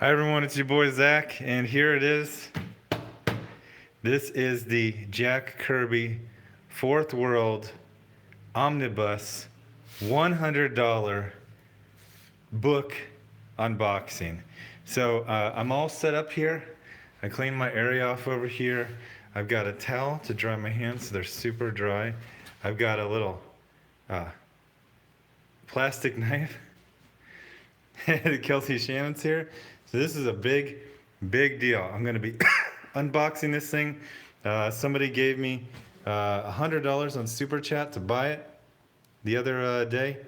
Hi everyone, it's your boy Zach, and here it is. This is the Jack Kirby Fourth World Omnibus $100 book unboxing. So I'm all set up here. I cleaned my area off over here. I've got a towel to dry my hands so they're super dry. I've got a little plastic knife. Kelsey Shannon's here. So this is a big deal. I'm going to be unboxing this thing. Somebody gave me $100 on Super Chat to buy it the other day.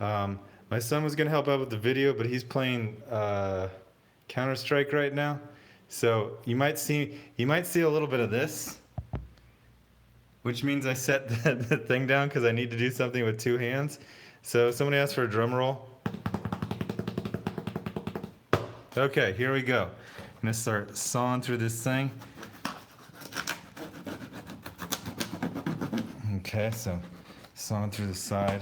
My son was going to help out with the video, but he's playing Counter-Strike right now. So you might see a little bit of this, which means I set the thing down because I need to do something with two hands. So somebody asked for a drum roll. Okay, here we go. I'm gonna start sawing through this thing. Okay, so sawing through the side.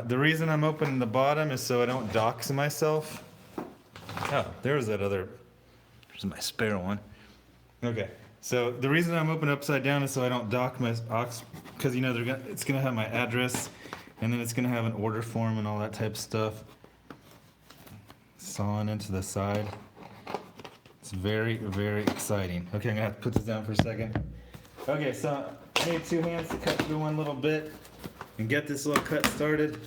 The reason I'm opening the bottom is so I don't dox myself. Oh, there's my spare one. Okay, so the reason I'm opening upside down is so I don't dock my ox, because you know it's gonna have my address, and then it's gonna have an order form and all that type of stuff. Sawing into the side. It's very exciting. Okay, I'm gonna have to put this down for a second. Okay, so I need two hands to cut through one little bit and get this little cut started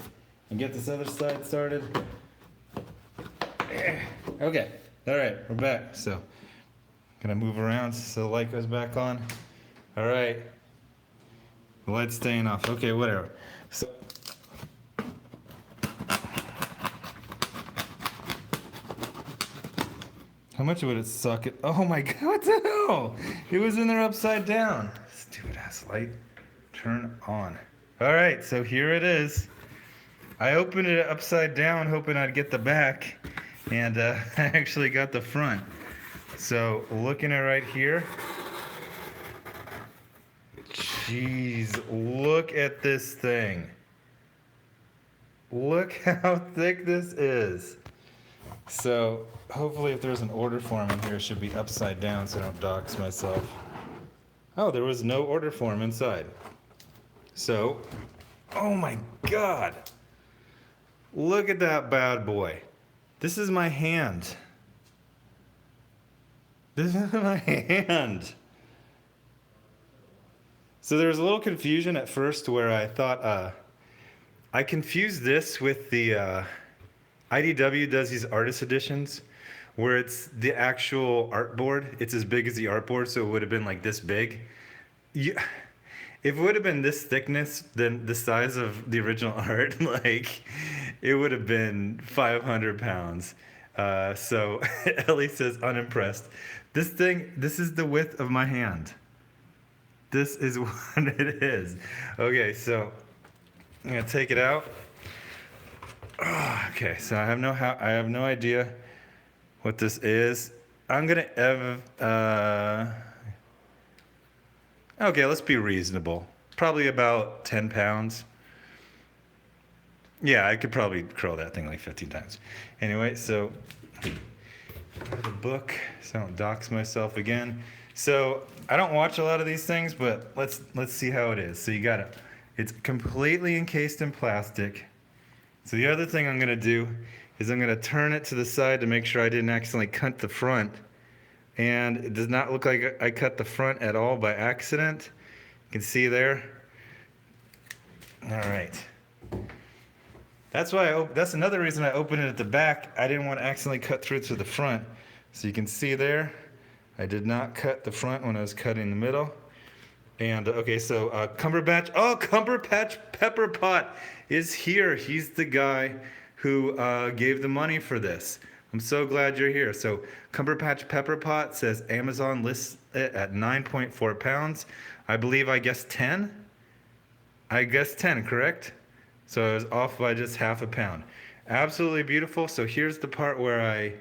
and get this other side started. Okay, all right, we're back. So, gonna move around so the light goes back on. All right, the light's staying off. Okay, whatever. So. How much would it suck it? Oh my god, what the hell? It was in there upside down. Stupid ass light. Turn on. Alright, so here it is. I opened it upside down hoping I'd get the back, and I actually got the front. So looking at right here. Jeez, look at this thing. Look how thick this is. So hopefully if there's an order form in here, it should be upside down so I don't dox myself. Oh, there was no order form inside. So, oh my god. Look at that bad boy. This is my hand. This is my hand. So there was a little confusion at first where I thought, I confused this with the, IDW does these artist editions where it's the actual artboard. It's as big as the artboard, so it would have been like this big. If it would have been this thickness, then the size of the original art, like, it would have been 500 pounds. So Ellie says, unimpressed. This is the width of my hand. This is what it is. Okay, so I'm gonna take it out. Okay, so I have no idea what this is. I'm gonna okay, let's be reasonable. Probably about 10 pounds. Yeah, I could probably curl that thing like 15 times. Anyway, so the book, so I don't dox myself again. So I don't watch a lot of these things, but let's see how it is. So you got it. It's completely encased in plastic. So the other thing I'm going to do is I'm going to turn it to the side to make sure I didn't accidentally cut the front. And it does not look like I cut the front at all by accident. You can see there. All right. That's another reason I opened it at the back. I didn't want to accidentally cut through to the front. So you can see there, I did not cut the front when I was cutting the middle. And okay, so Cumberpatch Pepper Pot is here. He's the guy who gave the money for this. I'm so glad you're here. So Cumberpatch Pepper Pot says Amazon lists it at 9.4 pounds. I believe I guessed 10. I guessed 10, correct? So I was off by just half a pound. Absolutely beautiful. So here's the part where I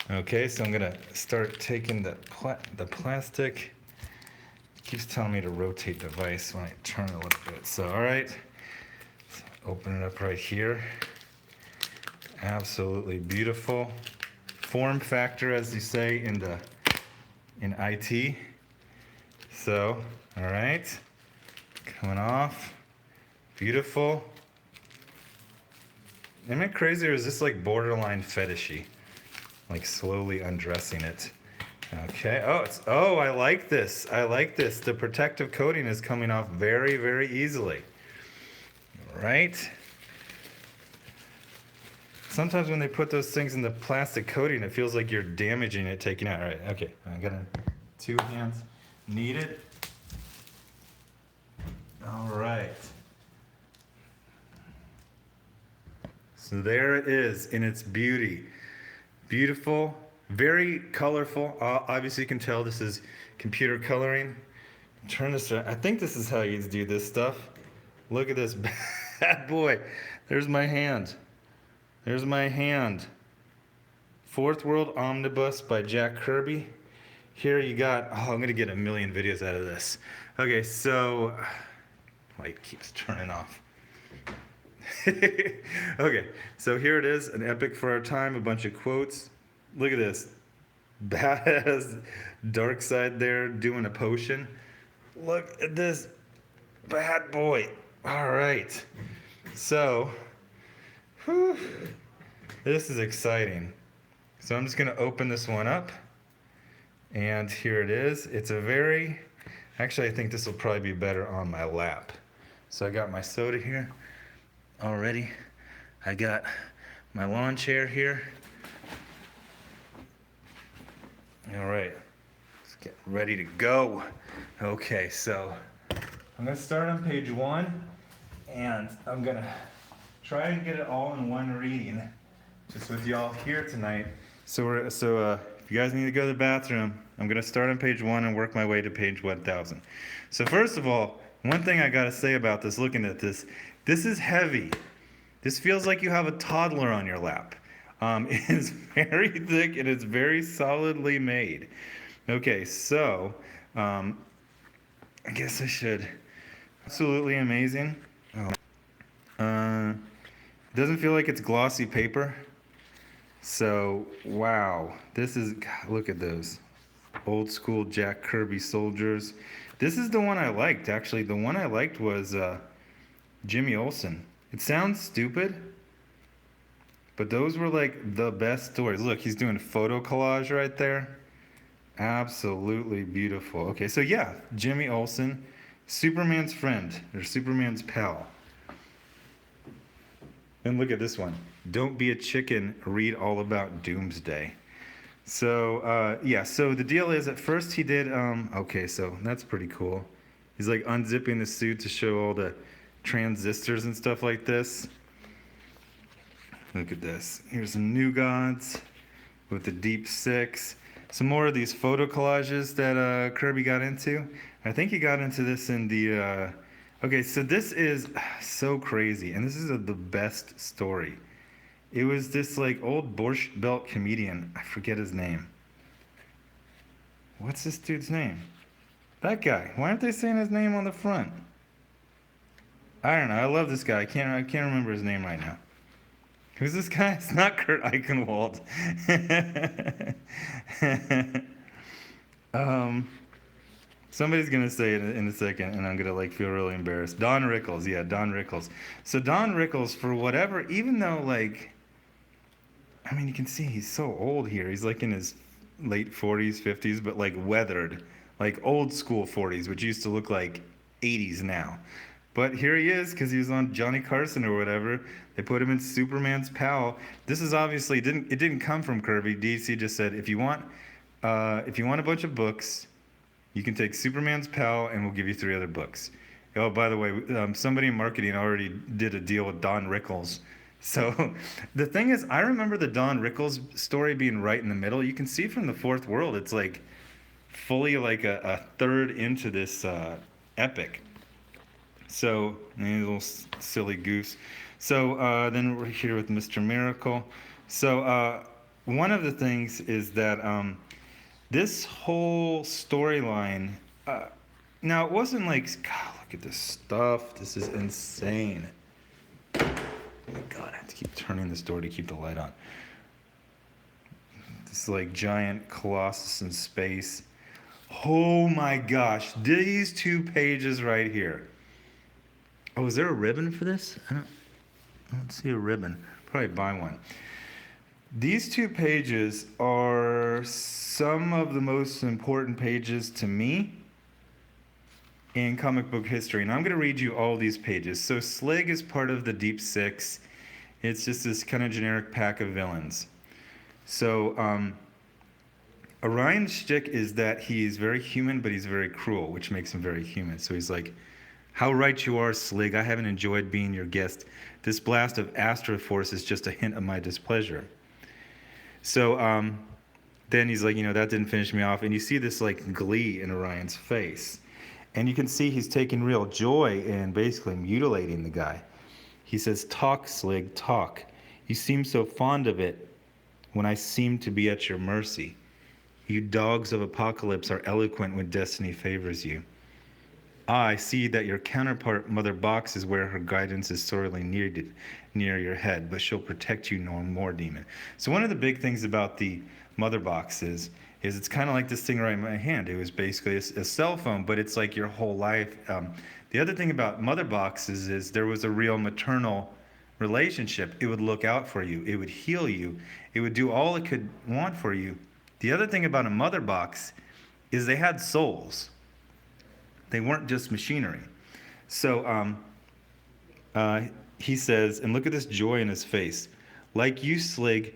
okay, so I'm gonna start taking the plastic. It keeps telling me to rotate the device when I turn it a little bit. So all right, so open it up right here. Absolutely beautiful. Form factor, as you say in IT. So, all right, coming off. Beautiful. Am I crazy, or is this like borderline fetishy? Like slowly undressing it. Okay. Oh, I like this. I like this. The protective coating is coming off very, very easily. Right? Sometimes when they put those things in the plastic coating, it feels like you're damaging it, taking it out. All right. Okay. I'm gonna 2 hands needed. All right. So there it is in its beauty. Beautiful, very colorful. Obviously you can tell this is computer coloring. Turn this around. I think this is how you do this stuff. Look at this bad boy. There's my hand. There's my hand. Fourth World Omnibus by Jack Kirby. Here you got, I'm gonna get a million videos out of this. Okay, so, light keeps turning off. Okay, so here it is, an epic for our time, a bunch of quotes. Look at this. Badass Dark Side there doing a potion. Look at this bad boy. All right. So, whew, this is exciting. So I'm just going to open this one up. And here it is. It's a very, actually I think this will probably be better on my lap. So I got my soda here already. I got my lawn chair here. All right, let's get ready to go. Okay, so I'm gonna start on page 1, and I'm gonna try and get it all in one reading, just with y'all here tonight. So if you guys need to go to the bathroom, I'm gonna start on page 1 and work my way to page 1000. So first of all, one thing I gotta say about this, looking at this is heavy. This feels like you have a toddler on your lap. It is very thick and it's very solidly made. Okay, so I guess I should. Absolutely amazing. Doesn't feel like it's glossy paper. So wow, this is, God, look at those old school Jack Kirby soldiers. This is the one I liked, actually. The one I liked was Jimmy Olsen. It sounds stupid, but those were like the best stories. Look, he's doing photo collage right there. Absolutely beautiful. Okay, so yeah, Jimmy Olsen, Superman's friend, or Superman's pal. And look at this one. Don't be a chicken, read all about Doomsday. So, yeah, so the deal is at first he did, okay, so that's pretty cool. He's like unzipping the suit to show all the transistors and stuff like this. Look at this. Here's some New Gods with the Deep Six. Some more of these photo collages that Kirby got into. I think he got into this in the... okay, so this is so crazy, and this is the best story. It was this like old Borscht Belt comedian. I forget his name. What's this dude's name? That guy. Why aren't they saying his name on the front? I don't know. I love this guy. I can't remember his name right now. Who's this guy? It's not Kurt Eichenwald. Somebody's gonna say it in a second, and I'm gonna like feel really embarrassed. Don Rickles, yeah, Don Rickles. So Don Rickles, for whatever, even though like, I mean, you can see he's so old here. He's like in his late 40s, 50s, but like weathered, like old school 40s, which used to look like 80s now. But here he is, because he was on Johnny Carson or whatever. They put him in Superman's pal. This is obviously, it didn't come from Kirby. DC just said, if you want a bunch of books, you can take Superman's pal and we'll give you 3 other books. Oh, by the way, somebody in marketing already did a deal with Don Rickles. So the thing is, I remember the Don Rickles story being right in the middle. You can see from the Fourth World, it's like fully like a third into this epic. So, a little silly goose. So then we're here with Mr. Miracle. So one of the things is that this whole storyline, now it wasn't like, God, look at this stuff. This is insane. Oh my God, I have to keep turning this door to keep the light on. This like giant colossus in space. Oh my gosh, these 2 pages right here. Oh, is there a ribbon for this? I don't see a ribbon. Probably buy one. These 2 pages are some of the most important pages to me in comic book history. And I'm going to read you all these pages. So Slig is part of the Deep Six. It's just this kind of generic pack of villains. So Orion's shtick is that he's very human, but he's very cruel, which makes him very human. So he's like, how right you are, Slig. I haven't enjoyed being your guest. This blast of Astroforce is just a hint of my displeasure. So then he's like, that didn't finish me off. And you see this like glee in Orion's face. And you can see he's taking real joy in basically mutilating the guy. He says, talk, Slig, talk. You seem so fond of it when I seem to be at your mercy. You dogs of apocalypse are eloquent when destiny favors you. I see that your counterpart, Mother Box, is where her guidance is sorely needed, near your head, but she'll protect you no more, demon. So one of the big things about the Mother Box is it's kind of like this thing right in my hand. It was basically a cell phone, but it's like your whole life. The other thing about Mother Boxes is there was a real maternal relationship. It would look out for you. It would heal you. It would do all it could want for you. The other thing about a Mother Box is they had souls. They weren't just machinery. So he says, and look at this joy in his face. Like you, Slig,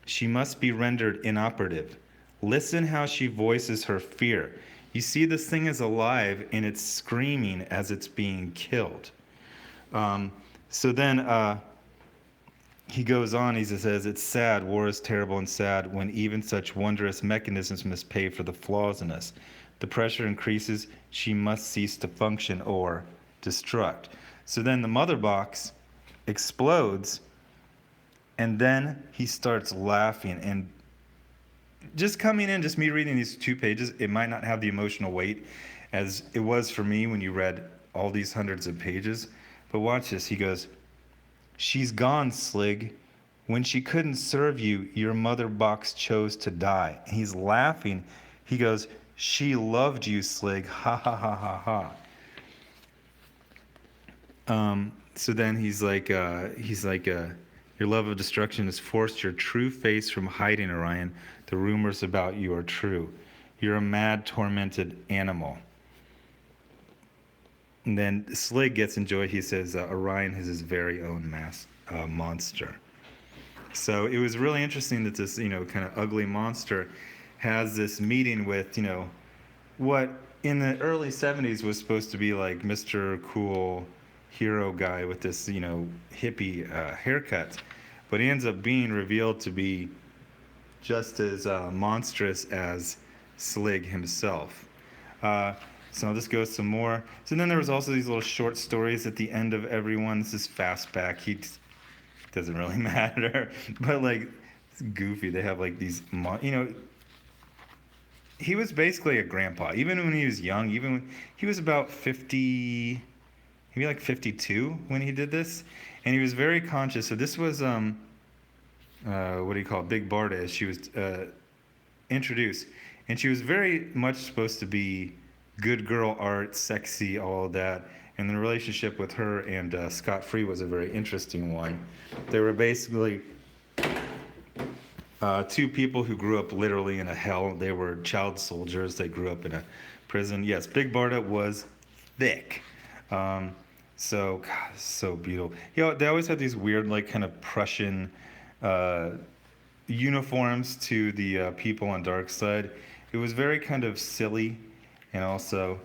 she must be rendered inoperative. Listen how she voices her fear. You see, this thing is alive and it's screaming as it's being killed. So then he goes on, he says, it's sad, war is terrible and sad when even such wondrous mechanisms must pay for the flaws in us. The pressure increases, she must cease to function or destruct. So then the Mother Box explodes, and then he starts laughing. And just coming in, just me reading these 2 pages, it might not have the emotional weight as it was for me when you read all these hundreds of pages. But watch this. He goes, she's gone, Slig. When she couldn't serve you, your Mother Box chose to die. And he's laughing. He goes, she loved you, Slig. Ha ha ha ha ha. So then he's like, your love of destruction has forced your true face from hiding, Orion. The rumors about you are true. You're a mad, tormented animal. And then Slig gets enjoyed. He says, Orion is his very own monster. So it was really interesting that this, kind of ugly monster has this meeting with, what in the early 70s was supposed to be like Mr. Cool hero guy with this, hippie haircut. But he ends up being revealed to be just as monstrous as Slig himself. So this goes some more. So then there was also these little short stories at the end of every one. This is Fastback. He doesn't really matter. But like, it's goofy. They have like these, he was basically a grandpa. Even when he was young, even when he was about 50, maybe like 52 when he did this. And he was very conscious. So this was, what do you call it? Big Barda, as she was introduced. And she was very much supposed to be good girl art, sexy, all of that. And the relationship with her and Scott Free was a very interesting one. They were basically 2 people who grew up literally in a hell. They were child soldiers. They grew up in a prison. Yes, Big Barda was thick. So, God, so beautiful. They always had these weird, like, kind of Prussian uniforms to the people on Darkseid. It was very kind of silly, and it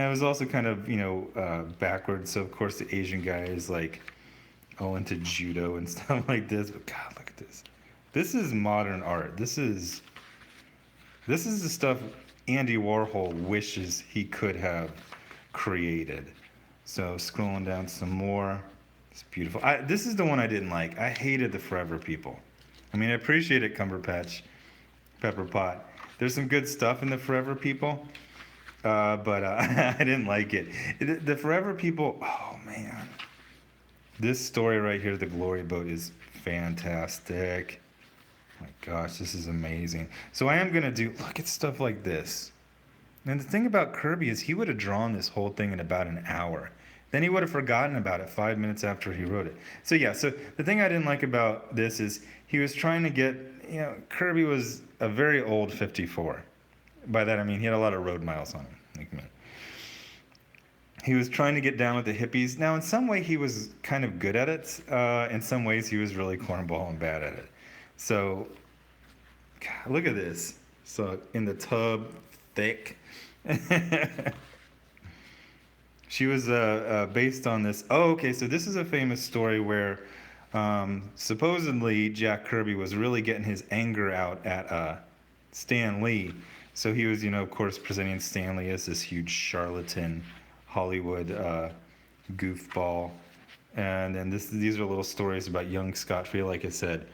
was also kind of, backwards. So, of course, the Asian guy is, like, all into judo and stuff like this. But, God, look at this. This is modern art. This is the stuff Andy Warhol wishes he could have created. So scrolling down some more. It's beautiful. This is the one I didn't like. I hated the Forever People. I mean, I appreciated Cumberpatch, Pepper Pot. There's some good stuff in the Forever People, but I didn't like it. The Forever People, oh man. This story right here, The Glory Boat, is fantastic. My gosh, this is amazing. So I am going to look at stuff like this. And the thing about Kirby is he would have drawn this whole thing in about an hour. Then he would have forgotten about it 5 minutes after he wrote it. So yeah, so the thing I didn't like about this is he was trying to get, Kirby was a very old 54. By that I mean he had a lot of road miles on him, like me. He was trying to get down with the hippies. Now, in some way, he was kind of good at it. In some ways, he was really cornball and bad at it. So, God, look at this. So, in the tub, thick. She was based on this. Oh, okay. So, this is a famous story where supposedly Jack Kirby was really getting his anger out at Stan Lee. So, he was, of course, presenting Stan Lee as this huge charlatan Hollywood goofball. And then these are little stories about young Scott Free. Like I said,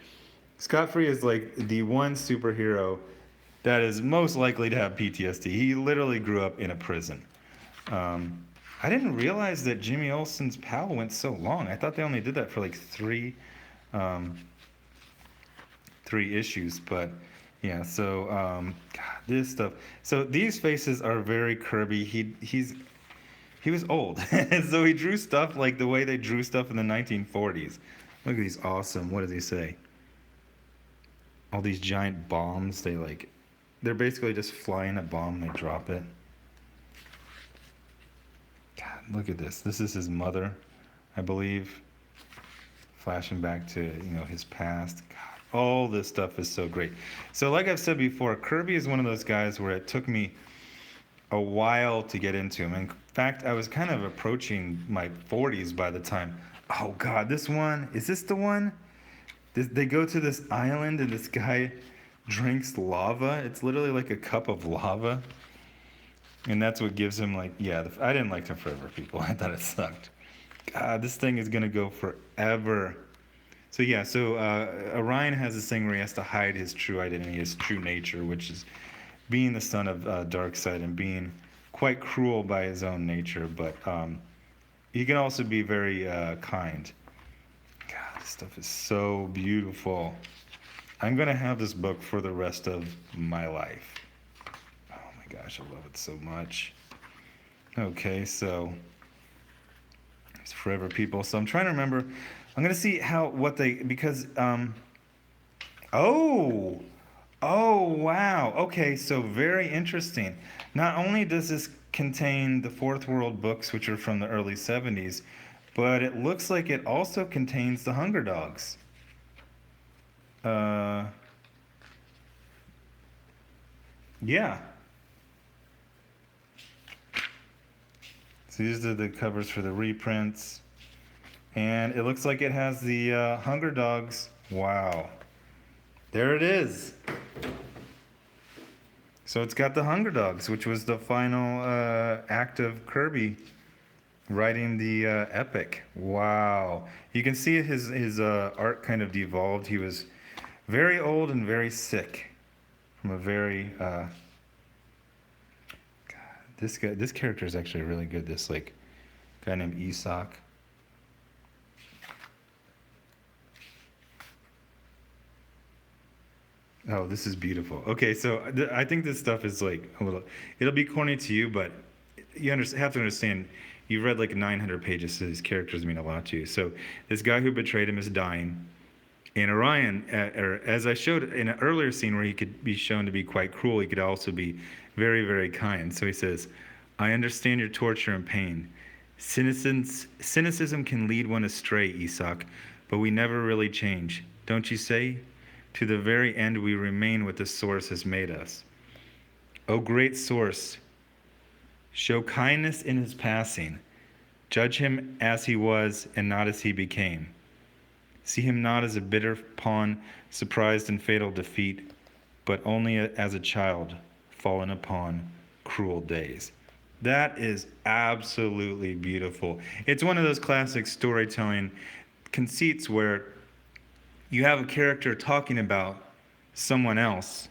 Scott Free is like the one superhero that is most likely to have PTSD. He literally grew up in a prison. I didn't realize that Jimmy Olsen's Pal went so long. I thought they only did that for like three issues. But yeah, so God, this stuff. So these faces are very Kirby. He was old, and so he drew stuff like the way they drew stuff in the 1940s. Look at these awesome, what does he say? All these giant bombs, they're basically just flying a bomb, they drop it. God, look at this. This is his mother, I believe. Flashing back to, his past. God, all this stuff is so great. So like I've said before, Kirby is one of those guys where it took me a while to get into him. In fact, I was kind of approaching my 40s by the time. Oh God, this one, is this the one? They go to this island and this guy drinks lava. It's literally like a cup of lava. And that's what gives him I didn't like him forever, people. I thought it sucked. God, this thing is going to go forever. So yeah, Orion has this thing where he has to hide his true identity, his true nature, which is being the son of Darkseid and being quite cruel by his own nature, but he can also be very kind. God, this stuff is so beautiful. I'm going to have this book for the rest of my life. Oh my gosh, I love it so much. Okay, so it's Forever People. So I'm trying to remember. I'm going to see because Oh, wow. Okay, so very interesting. Not only does this contain the Fourth World books, which are from the early 70s, but it looks like it also contains the Hunger Dogs. Yeah. So these are the covers for the reprints. And it looks like it has the Hunger Dogs. Wow. There it is. So it's got the Hunger Dogs, which was the final act of Kirby writing the epic. Wow. You can see his art kind of devolved. He was very old and very sick from a very... God, this character is actually really good. This guy named Isak. Oh, this is beautiful. Okay, so I think this stuff is a little... It'll be corny to you, but you have to understand, you've read 900 pages, so these characters mean a lot to you. So this guy who betrayed him is dying. And Orion, as I showed in an earlier scene where he could be shown to be quite cruel, he could also be very, very kind. So he says, I understand your torture and pain. Cynicism can lead one astray, Isak, but we never really change. Don't you say? To the very end we remain what the source has made us. O great source, show kindness in his passing. Judge him as he was and not as he became. See him not as a bitter pawn, surprised in fatal defeat, but only as a child fallen upon cruel days. That is absolutely beautiful. It's one of those classic storytelling conceits where you have a character talking about someone else,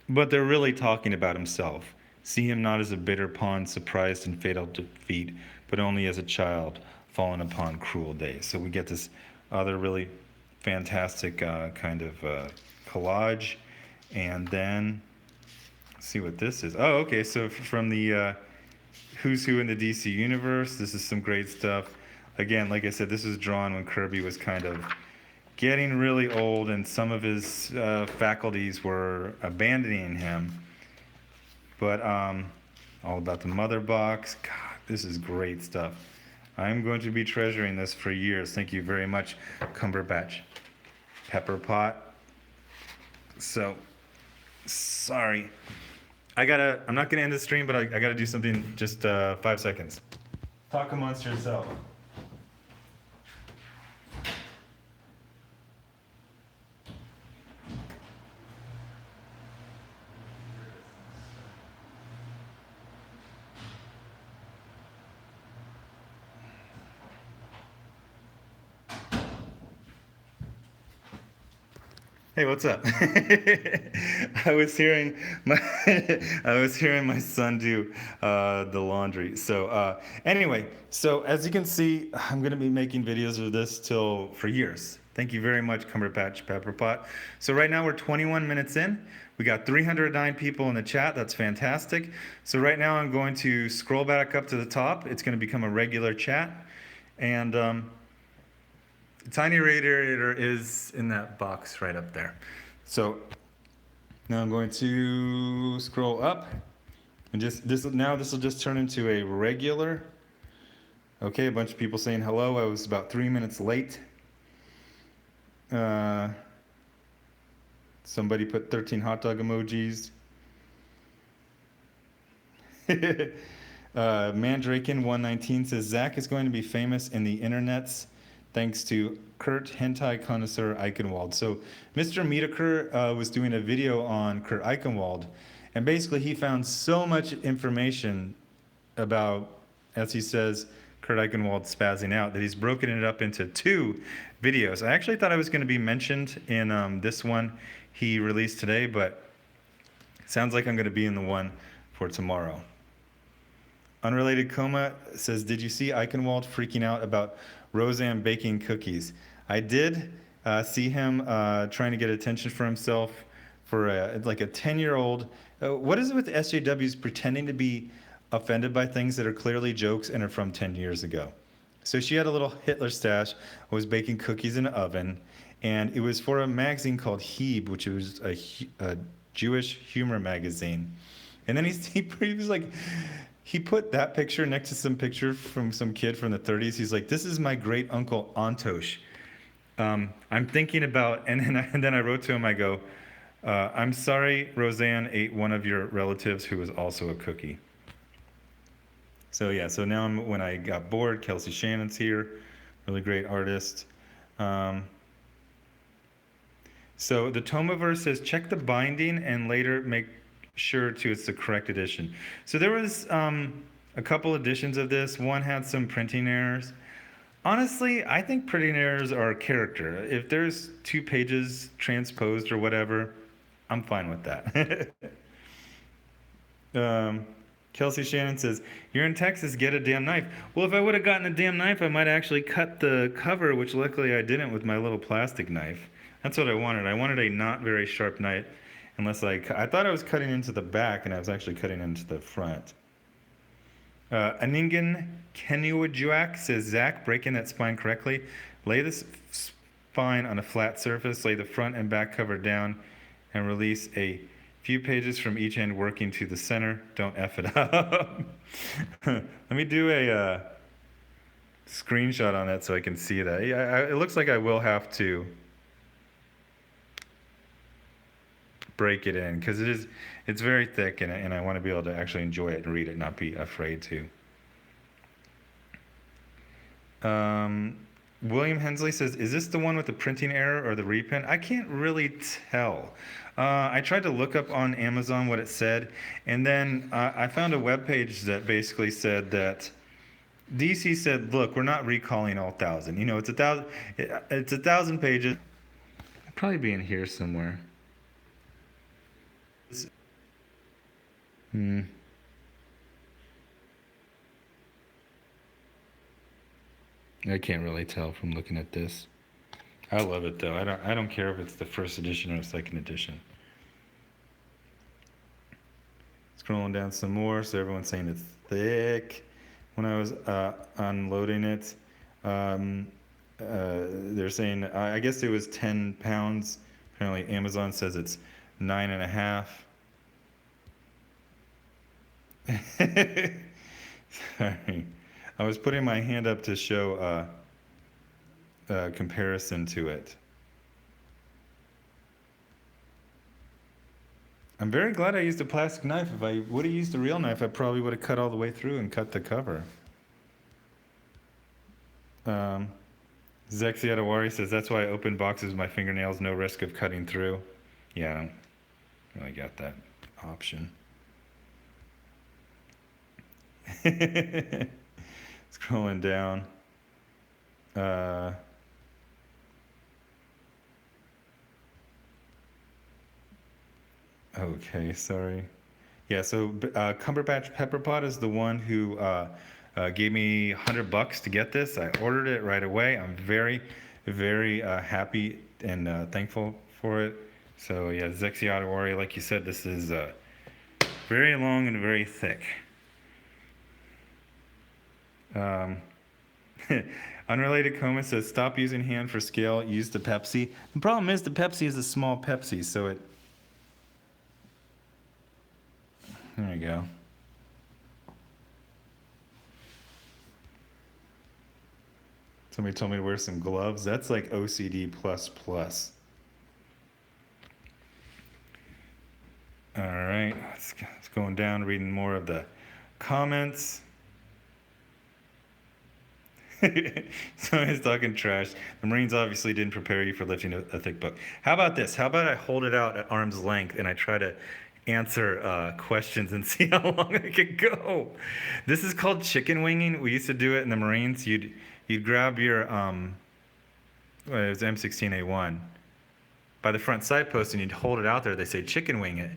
but they're really talking about himself. See him not as a bitter pawn, surprised in fatal defeat, but only as a child, fallen upon cruel days. So we get this other really fantastic kind of collage. And then, let's see what this is. Oh, okay, so from the Who's Who in the DC Universe, this is some great stuff. Again, like I said, this was drawn when Kirby was kind of getting really old and some of his faculties were abandoning him. But all about the mother box. God, this is great stuff. I'm going to be treasuring this for years. Thank you very much, Cumberbatch. Pepper Pot. So, sorry. I'm not gonna end the stream, but I gotta do something, just 5 seconds. Talk amongst yourself. Hey, what's up? I was hearing my son do the laundry. So anyway, so as you can see, I'm gonna be making videos of this for years. Thank you very much, Cumberbatch Pepperpot. So right now we're 21 minutes in. We got 309 people in the chat. That's fantastic. So right now I'm going to scroll back up to the top. It's going to become a regular chat, and Tiny Radiator is in that box right up there. So now I'm going to scroll up, and this will just turn into a regular. Okay, a bunch of people saying hello. I was about 3 minutes late. Somebody put 13 hot dog emojis. Mandraken119 says Zach is going to be famous in the internets thanks to Kurt Hentai Connoisseur Eichenwald. So Mr. Miedeker was doing a video on Kurt Eichenwald, and basically he found so much information about, as he says, Kurt Eichenwald spazzing out, that he's broken it up into 2 videos. I actually thought I was going to be mentioned in this one he released today, but it sounds like I'm going to be in the one for tomorrow. Unrelated Coma says, did you see Eichenwald freaking out about Roseanne baking cookies? I did see him trying to get attention for himself for like a 10-year-old. What is it with SJWs pretending to be offended by things that are clearly jokes and are from 10 years ago? So she had a little Hitler stash, was baking cookies in an oven, and it was for a magazine called Heb, which was a Jewish humor magazine. And then he was like, he put that picture next to some picture from some kid from the 30s. He's like, this is my great uncle Antosh. I'm thinking about, and then I wrote to him, I go, I'm sorry Roseanne ate one of your relatives who was also a cookie. So yeah, so now when I got bored, Kelsey Shannon's here, really great artist. So the Tomaverse says, check the binding and later make sure it's the correct edition. So there was a couple editions of this. One had some printing errors. Honestly, I think printing errors are character. If there's 2 pages transposed or whatever, I'm fine with that. Kelsey Shannon says, you're in Texas, get a damn knife. Well, if I would have gotten a damn knife, I might actually cut the cover, which luckily I didn't with my little plastic knife. That's what I wanted. I wanted a not very sharp knife, unless I thought I was cutting into the back, and I was actually cutting into the front. Aningen Kenuajuak says, Zach, break in that spine correctly. Lay the spine on a flat surface, lay the front and back cover down, and release a few pages from each end working to the center. Don't F it up. Let me do a screenshot on that so I can see that. It looks like I will have to break it in because it's very thick, and I want to be able to actually enjoy it and read it, not be afraid to. William Hensley says, is this the one with the printing error or the reprint? I can't really tell. I tried to look up on Amazon what it said, and then I found a web page that basically said that DC said, look, we're not recalling all 1,000. You know, it's 1,000 pages. It'll probably be in here somewhere. I can't really tell from looking at this. I love it though. I don't care if it's the first edition or second edition. Scrolling down some more, so everyone's saying it's thick. When I was unloading it, they're saying I guess it was 10 pounds. Apparently Amazon says it's 9.5. Sorry, I was putting my hand up to show comparison to it. I'm very glad I used a plastic knife. If I would have used a real knife, I probably would have cut all the way through and cut the cover. Zexiatawari says, that's why I open boxes with my fingernails, no risk of cutting through. Yeah, I don't really got that option. Scrolling down. Okay, sorry. Yeah, so Cumberbatch Pepperpot is the one who gave me $100 to get this. I ordered it right away. I'm very, very happy and thankful for it. So yeah, Zexiatawari, like you said, this is very long and very thick. Unrelated comment says, stop using hand for scale, use the Pepsi. The problem is the Pepsi is a small Pepsi, so it... There you go. Somebody told me to wear some gloves. That's like OCD plus plus. All right, let's going down, reading more of the comments. Somebody's talking trash. The Marines obviously didn't prepare you for lifting a thick book. How about this? How about I hold it out at arm's length and I try to answer questions and see how long I can go. This is called chicken winging. We used to do it in the Marines. You'd grab your it was M16A1 by the front side post and you'd hold it out there. They say chicken wing it.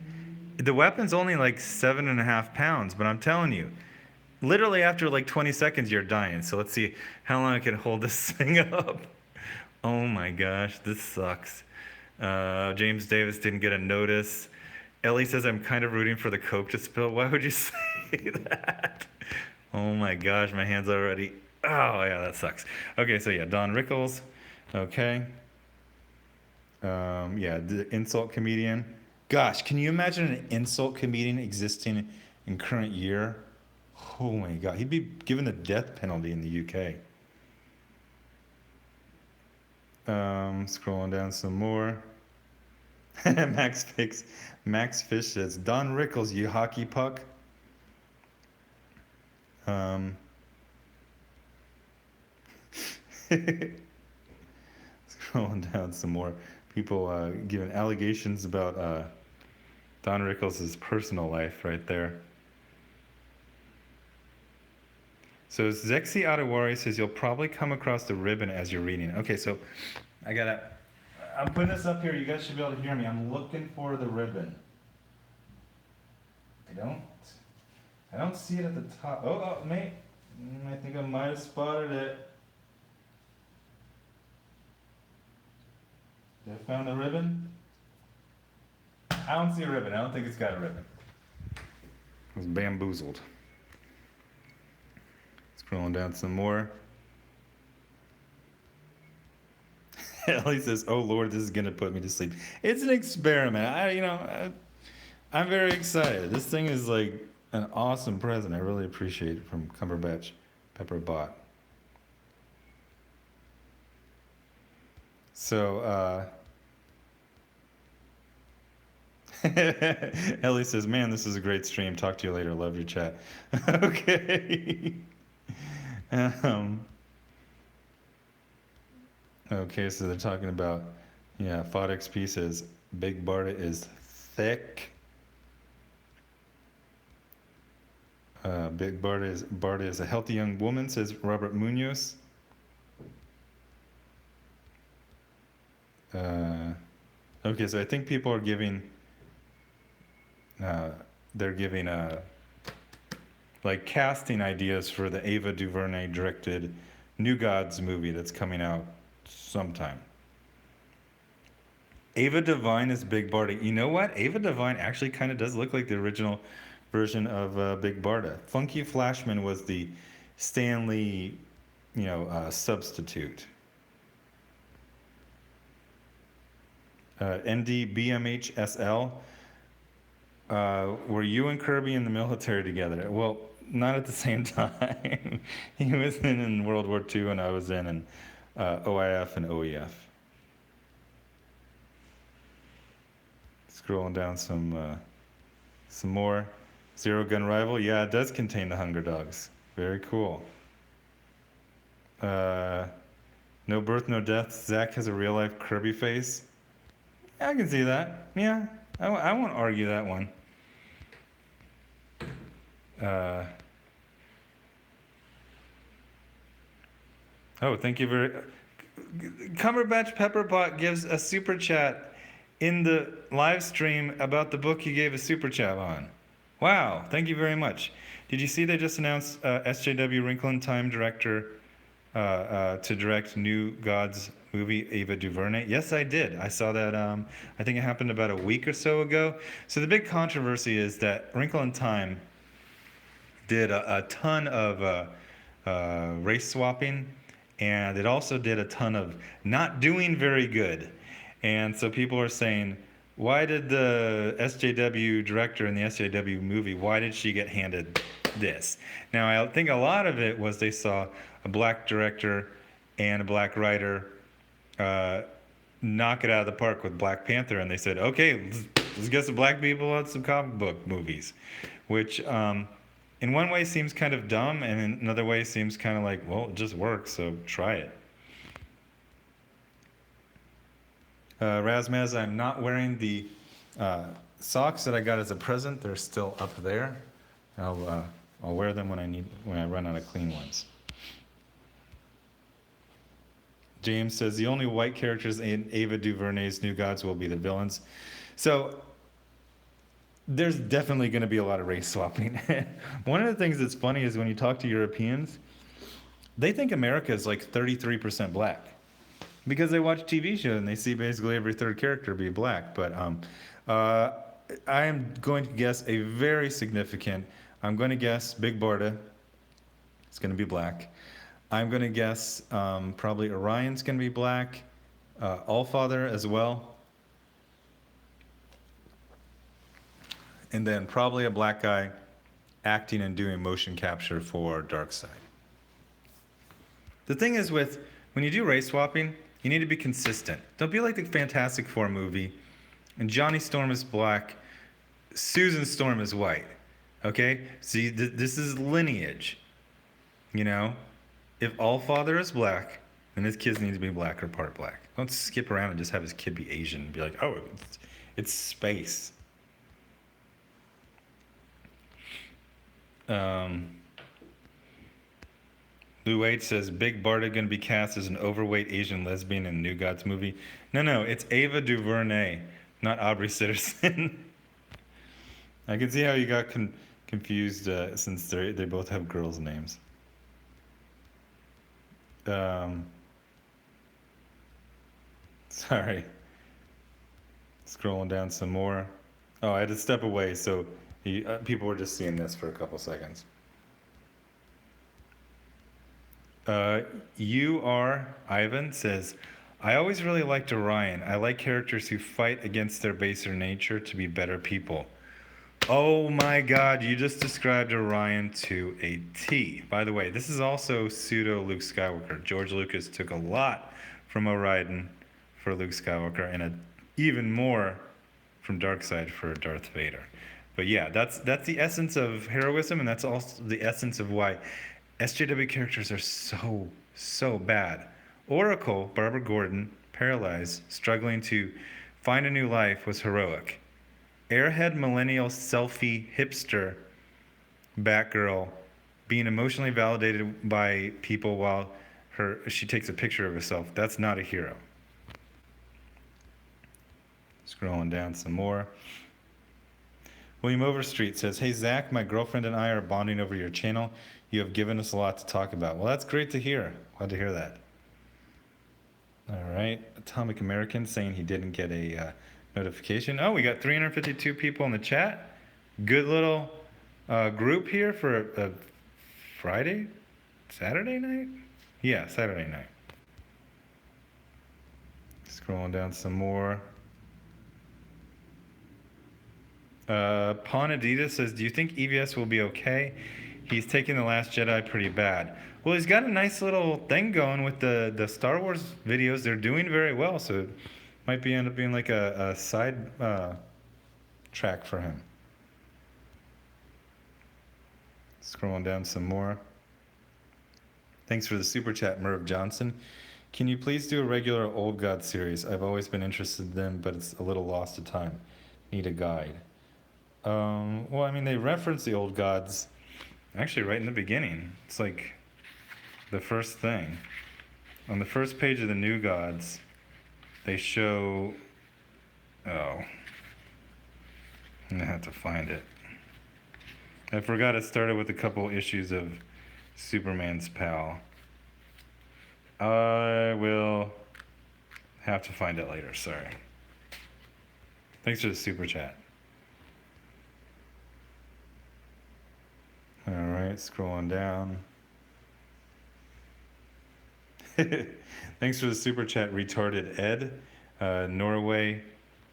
The weapon's only like 7.5 pounds, but I'm telling you, literally after like 20 seconds you're dying. So let's see how long I can hold this thing up. Oh my gosh, this sucks. James Davis didn't get a notice. Ellie says, I'm kind of rooting for the Coke to spill. Why would you say that? Oh my gosh, my hand's already... Oh yeah, that sucks. Okay, so yeah, Don Rickles. Okay. Yeah, the insult comedian. Gosh, can you imagine an insult comedian existing in current year? Oh my God, he'd be given the death penalty in the UK. Scrolling down some more. Max Fish says, Don Rickles, you hockey puck. Scrolling down some more. People giving allegations about Don Rickles' personal life right there. So Zexiatawari says, you'll probably come across the ribbon as you're reading. Okay, so I'm putting this up here. You guys should be able to hear me. I'm looking for the ribbon. I don't see it at the top. Oh, mate. I think I might have spotted it. Did I found the ribbon? I don't see a ribbon. I don't think it's got a ribbon. I was bamboozled. Scrolling down some more. Ellie says, oh Lord, this is going to put me to sleep. It's an experiment. I'm very excited. This thing is like an awesome present. I really appreciate it from Cumberbatch Pepperbot. So, Ellie says, man, this is a great stream. Talk to you later. Love your chat. Okay. Okay, so they're talking about, yeah, FODXP says, Big Barda is thick. Big Barda is a healthy young woman, says Robert Munoz. Okay, so I think people are giving, they're giving like casting ideas for the Ava DuVernay directed New Gods movie that's coming out sometime. Ava Devine is Big Barda. You know what? Ava Devine actually kind of does look like the original version of Big Barda. Funky Flashman was the Stanley, substitute. NDBMHSL. Were you and Kirby in the military together? Well, not at the same time. He was in World War II, and I was in OIF and OEF. Scrolling down some more. Zero Gun Rival. Yeah, it does contain the Hunger Dogs. Very cool. No Birth, No Death. Zach has a real life Kirby face. Yeah, I can see that. Yeah, I won't argue that one. Thank you very. Cumberbatch Pepperpot gives a super chat in the live stream about the book he gave a super chat on. Wow, thank you very much. Did you see they just announced SJW Wrinkle in Time director to direct New Gods movie, Ava DuVernay? Yes, I did. I saw that. I think it happened about a week or so ago. So the big controversy is that Wrinkle in Time did a ton of race swapping, and it also did a ton of not doing very good. And so people are saying, why did the SJW director in the SJW movie, why did she get handed this? Now, I think a lot of it was they saw a black director and a black writer knock it out of the park with Black Panther, and they said, okay, let's get some black people on some comic book movies, which in one way seems kind of dumb, and in another way seems kind of like, well, it just works, so try it. Razmaz, I'm not wearing the socks that I got as a present. They're still up there. I'll wear them when I run out of clean ones. James says the only white characters in Ava DuVernay's New Gods will be the villains. So there's definitely going to be a lot of race swapping. One of the things that's funny is when you talk to Europeans, they think America is like 33% black because they watch TV shows and they see basically every third character be black. But I am going to guess a very significant. I'm going to guess Big Barda is going to be black. I'm going to guess probably Orion's going to be black. Allfather as well. And then probably a black guy acting and doing motion capture for Darkseid. The thing is when you do race swapping, you need to be consistent. Don't be like the Fantastic Four movie, and Johnny Storm is black, Susan Storm is white. Okay? See, this is lineage. You know? If Allfather is black, then his kids need to be black or part black. Don't skip around and just have his kid be Asian and be like, oh, it's space. Lou H says Big Barda gonna be cast as an overweight Asian lesbian in New Gods movie. No, it's Ava DuVernay, not Aubrey Sitterson. I can see how you got confused since they both have girls' names. Sorry. Scrolling down some more. Oh, I had to step away, so people were just seeing this for a couple seconds. Ivan says, I always really liked Orion. I like characters who fight against their baser nature to be better people. Oh my god, you just described Orion to a T. By the way, this is also pseudo Luke Skywalker. George Lucas took a lot from Orion for Luke Skywalker and even more from Darkseid for Darth Vader. But yeah, that's the essence of heroism, and that's also the essence of why SJW characters are so bad. Oracle, Barbara Gordon, paralyzed, struggling to find a new life, was heroic. Airhead millennial selfie hipster Batgirl being emotionally validated by people while she takes a picture of herself, that's not a hero. Scrolling down some more. William Overstreet says, "Hey Zach, my girlfriend and I are bonding over your channel. You have given us a lot to talk about." Well, that's great to hear. Glad to hear that. All right, Atomic American saying he didn't get a notification. Oh, we got 352 people in the chat. Good little group here for a Friday, Saturday night? Yeah, Saturday night. Scrolling down some more. Pawn Adidas says, "Do you think EVS will be okay? He's taking The Last Jedi pretty bad." Well, he's got a nice little thing going with the Star Wars videos. They're doing very well, so it might end up being like a side track for him. Scrolling down some more. Thanks for the super chat, Merv Johnson. "Can you please do a regular Old God series? I've always been interested in them, but it's a little lost to time. Need a guide." Well, I mean, they reference the Old Gods actually right in the beginning. It's like the first thing. On the first page of the New Gods, they show... Oh. I'm going to have to find it. I forgot it started with a couple issues of Superman's pal. I will have to find it later, sorry. Thanks for the super chat. Alright, scrolling down. Thanks for the super chat, Retarded Ed. Norway,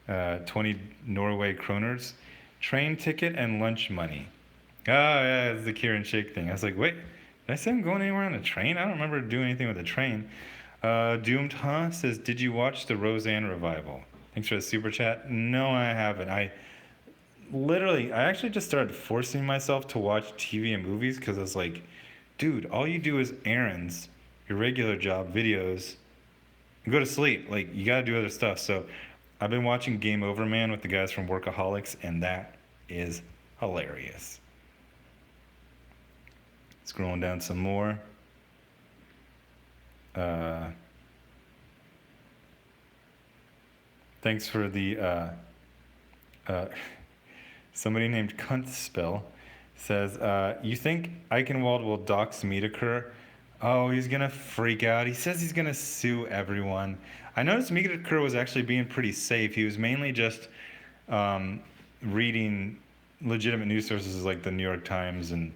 20 Norway kroners. Train ticket and lunch money. Oh, yeah, it's the Kieran Shake thing. I was like, wait, did I say I'm going anywhere on a train? I don't remember doing anything with a train. Doomed Huh says, "Did you watch the Roseanne revival?" Thanks for the super chat. No, I haven't. I actually just started forcing myself to watch TV and movies because I was like, dude, all you do is errands, your regular job, videos, and go to sleep. Like, you got to do other stuff. So I've been watching Game Over Man with the guys from Workaholics, and that is hilarious. Scrolling down some more. Thanks for the somebody named Cunt Spill says, "You think Eichenwald will dox Miedekar?" Oh, he's gonna freak out. He says he's gonna sue everyone. I noticed Miedekar was actually being pretty safe. He was mainly just reading legitimate news sources like the New York Times and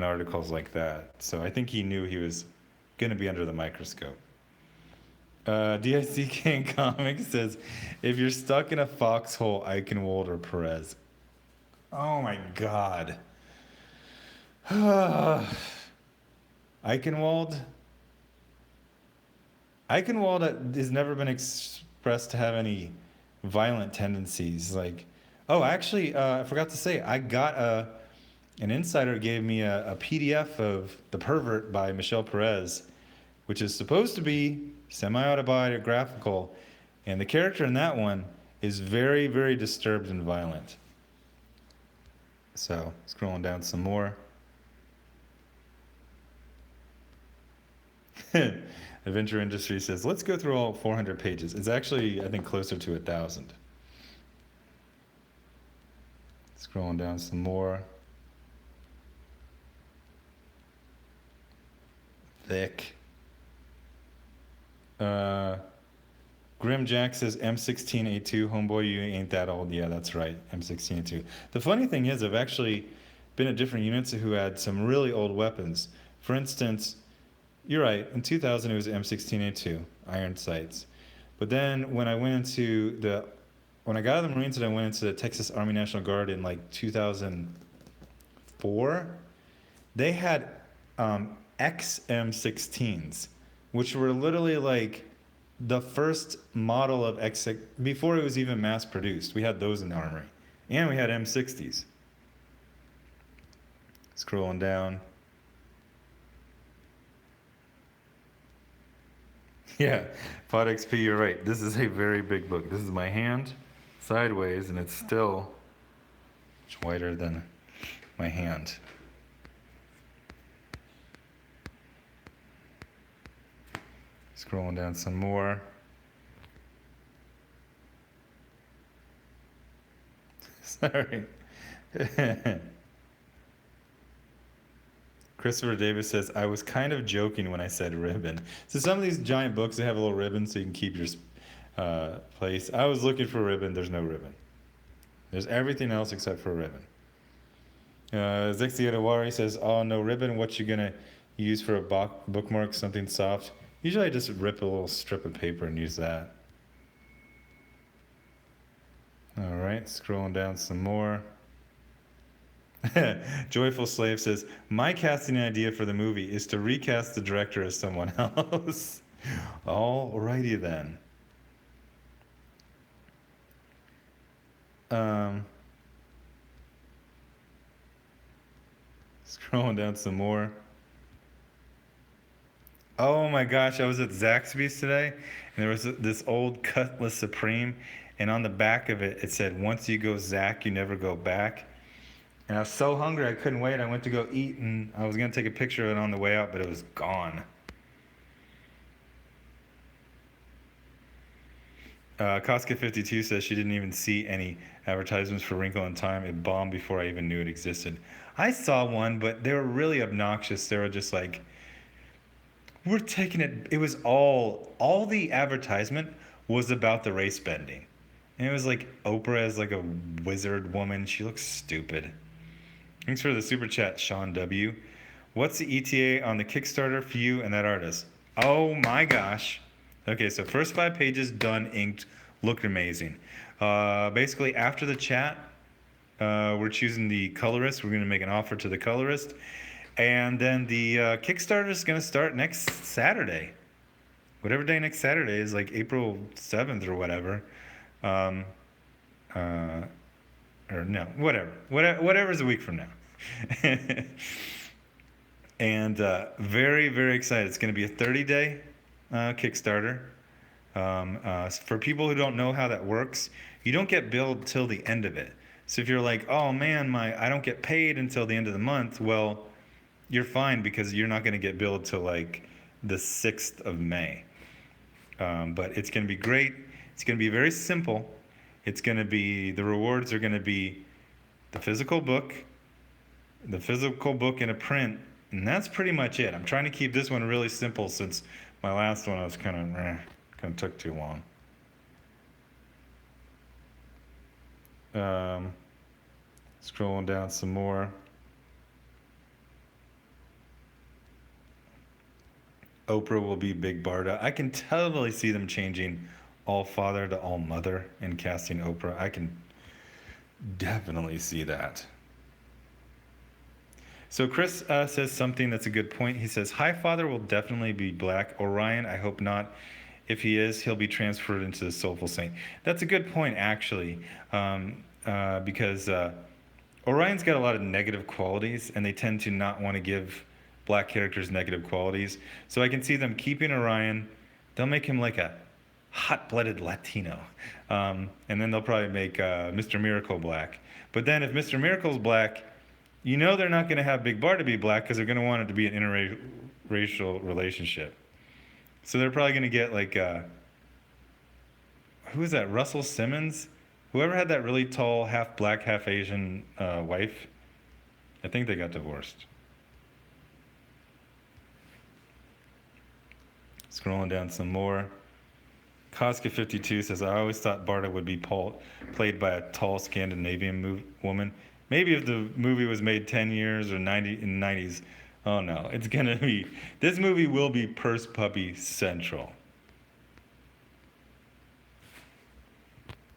articles like that. So I think he knew he was gonna be under the microscope. DICK in Comics says, "If you're stuck in a foxhole, Eichenwald or Perez." Oh my God. Eichenwald has never been expressed to have any violent tendencies. Like, oh, actually, I forgot to say, I got an insider gave me a PDF of The Pervert by Michelle Perez, which is supposed to be semi-autobiographical, and the character in that one is very, very disturbed and violent. So, scrolling down some more. Adventure Industry says, "Let's go through all 400 pages." It's actually, I think, closer to 1,000. Scrolling down some more. Thick. Grim Jack says, "M16A2, homeboy, you ain't that old." Yeah, that's right, M16A2. The funny thing is, I've actually been at different units who had some really old weapons. For instance, you're right, in 2000 it was M16A2, iron sights. But then when I got out of the Marines and I went into the Texas Army National Guard in like 2004, they had XM16s, which were literally like the first model of before it was even mass produced. We had those in the armory, and we had M60s. Scrolling down. Yeah, Pod XP, you're right. This is a very big book. This is my hand sideways, and it's still much wider than my hand. Scrolling down some more. Sorry. Christopher Davis says, I was kind of joking when I said ribbon. So some of these giant books, they have a little ribbon so you can keep your place. I was looking for a ribbon. There's no ribbon. There's everything else except for a ribbon. Zixi Adewari says, oh, no ribbon. What you going to use for a bookmark? Something soft. Usually I just rip a little strip of paper and use that. All right, scrolling down some more. Joyful Slave says, my casting idea for the movie is to recast the director as someone else. Alrighty then. Scrolling down some more. Oh my gosh, I was at Zaxby's today, and there was this old Cutlass Supreme, and on the back of it, it said, once you go Zac, you never go back. And I was so hungry, I couldn't wait. I went to go eat, and I was going to take a picture of it on the way out, but it was gone. Koska52 says she didn't even see any advertisements for Wrinkle in Time. It bombed before I even knew it existed. I saw one, but they were really obnoxious. They were just like, we're taking it. It was all the advertisement was about the race bending. And it was like Oprah as like a wizard woman. She looks stupid. Thanks for the super chat, Sean W. What's the ETA on the Kickstarter for you and that artist? Oh my gosh. Okay, so first 5 pages done, inked, looked amazing. Basically, after the chat, we're choosing the colorist. We're going to make an offer to the colorist. And then the Kickstarter is going to start next Saturday. Whatever day next Saturday is, like April 7th or whatever. Or no, whatever's a week from now. And very, very excited. It's going to be a 30-day Kickstarter. For people who don't know how that works, you don't get billed till the end of it. So if you're like, oh man, I don't get paid until the end of the month, well, you're fine because you're not going to get billed till like the 6th of May. But it's going to be great. It's going to be very simple. It's going to be, the rewards are going to be the physical book in a print, and that's pretty much it. I'm trying to keep this one really simple since my last one was kind of took too long. Scrolling down some more. Oprah will be Big Barda. I can totally see them changing All Father to All Mother and casting Oprah. I can definitely see that. So Chris says something that's a good point. He says, High Father will definitely be black. Orion, I hope not. If he is, he'll be transferred into the Soulful Saint. That's a good point, actually, because Orion's got a lot of negative qualities, and they tend to not want to give black characters negative qualities. So I can see them keeping Orion. They'll make him like a hot-blooded Latino. And then they'll probably make Mr. Miracle black. But then if Mr. Miracle's black, you know they're not going to have Big Barda be black because they're going to want it to be an interracial relationship. So they're probably going to get like, who is that, Russell Simmons? Whoever had that really tall, half black, half Asian wife, I think they got divorced. Scrolling down some more. Koska52 says, I always thought Barda would be played by a tall Scandinavian woman. Maybe if the movie was made 10 years or in the 90s. Oh no, it's going to be, this movie will be Purse Puppy Central.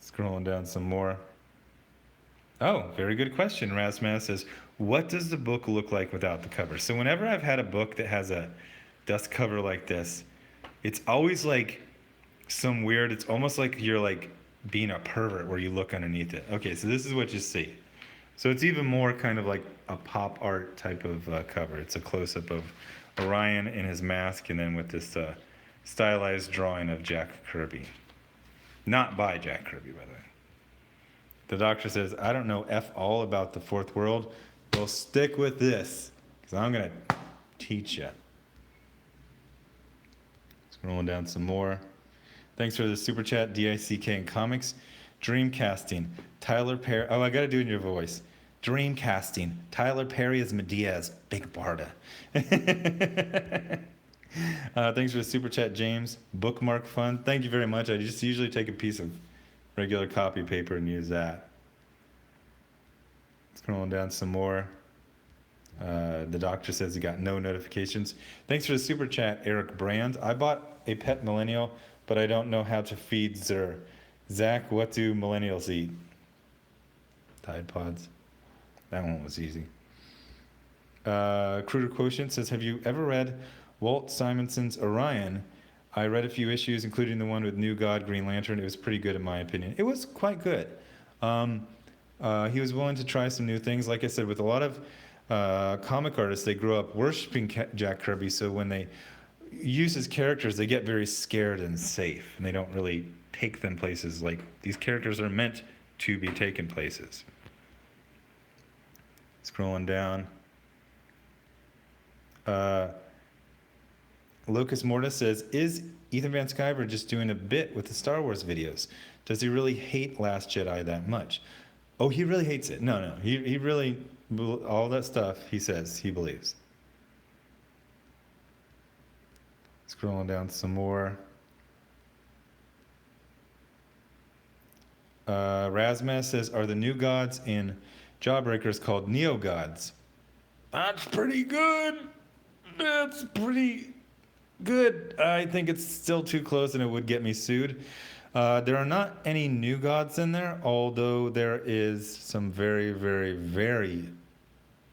Scrolling down some more. Oh, very good question. Rasmus says, what does the book look like without the cover? So whenever I've had a book that has a dust cover like this, it's always like some weird, it's almost like you're like being a pervert where you look underneath it. Okay, so this is what you see. So it's even more kind of like a pop art type of cover. It's a close-up of Orion in his mask and then with this stylized drawing of Jack Kirby. Not by Jack Kirby, by the way. The doctor says, I don't know F all about the fourth world. Well, stick with this, because I'm going to teach you. Scrolling down some more. Thanks for the super chat, DICK and Comics. Dreamcasting, Tyler Perry. Oh, I got to do it in your voice. Dreamcasting. Tyler Perry as Medea. Big Barda. Thanks for the super chat, James. Bookmark fun. Thank you very much. I just usually take a piece of regular copy paper and use that. Scrolling down some more. The doctor says he got no notifications. Thanks for the super chat, Eric Brand. I bought a pet millennial, but I don't know how to feed Zer. Zach, what do millennials eat? Tide Pods. That one was easy. Cruder Quotient says, have you ever read Walt Simonson's Orion? I read a few issues, including the one with New God, Green Lantern. It was pretty good in my opinion. It was quite good. He was willing to try some new things. Like I said, with a lot of comic artists, they grew up worshiping Jack Kirby, so when they use his characters, they get very scared and safe, and they don't really take them places. Like, these characters are meant to be taken places. Scrolling down. Locus Mortis says, is Ethan Van Sciver just doing a bit with the Star Wars videos? Does he really hate Last Jedi that much? Oh, he really hates it. No. He really, all that stuff he says, he believes. Scrolling down some more. Razmaz says, are the new gods in Jawbreakers called neo-gods? That's pretty good. That's pretty good. I think it's still too close and it would get me sued. There are not any new gods in there, although there is some very, very, very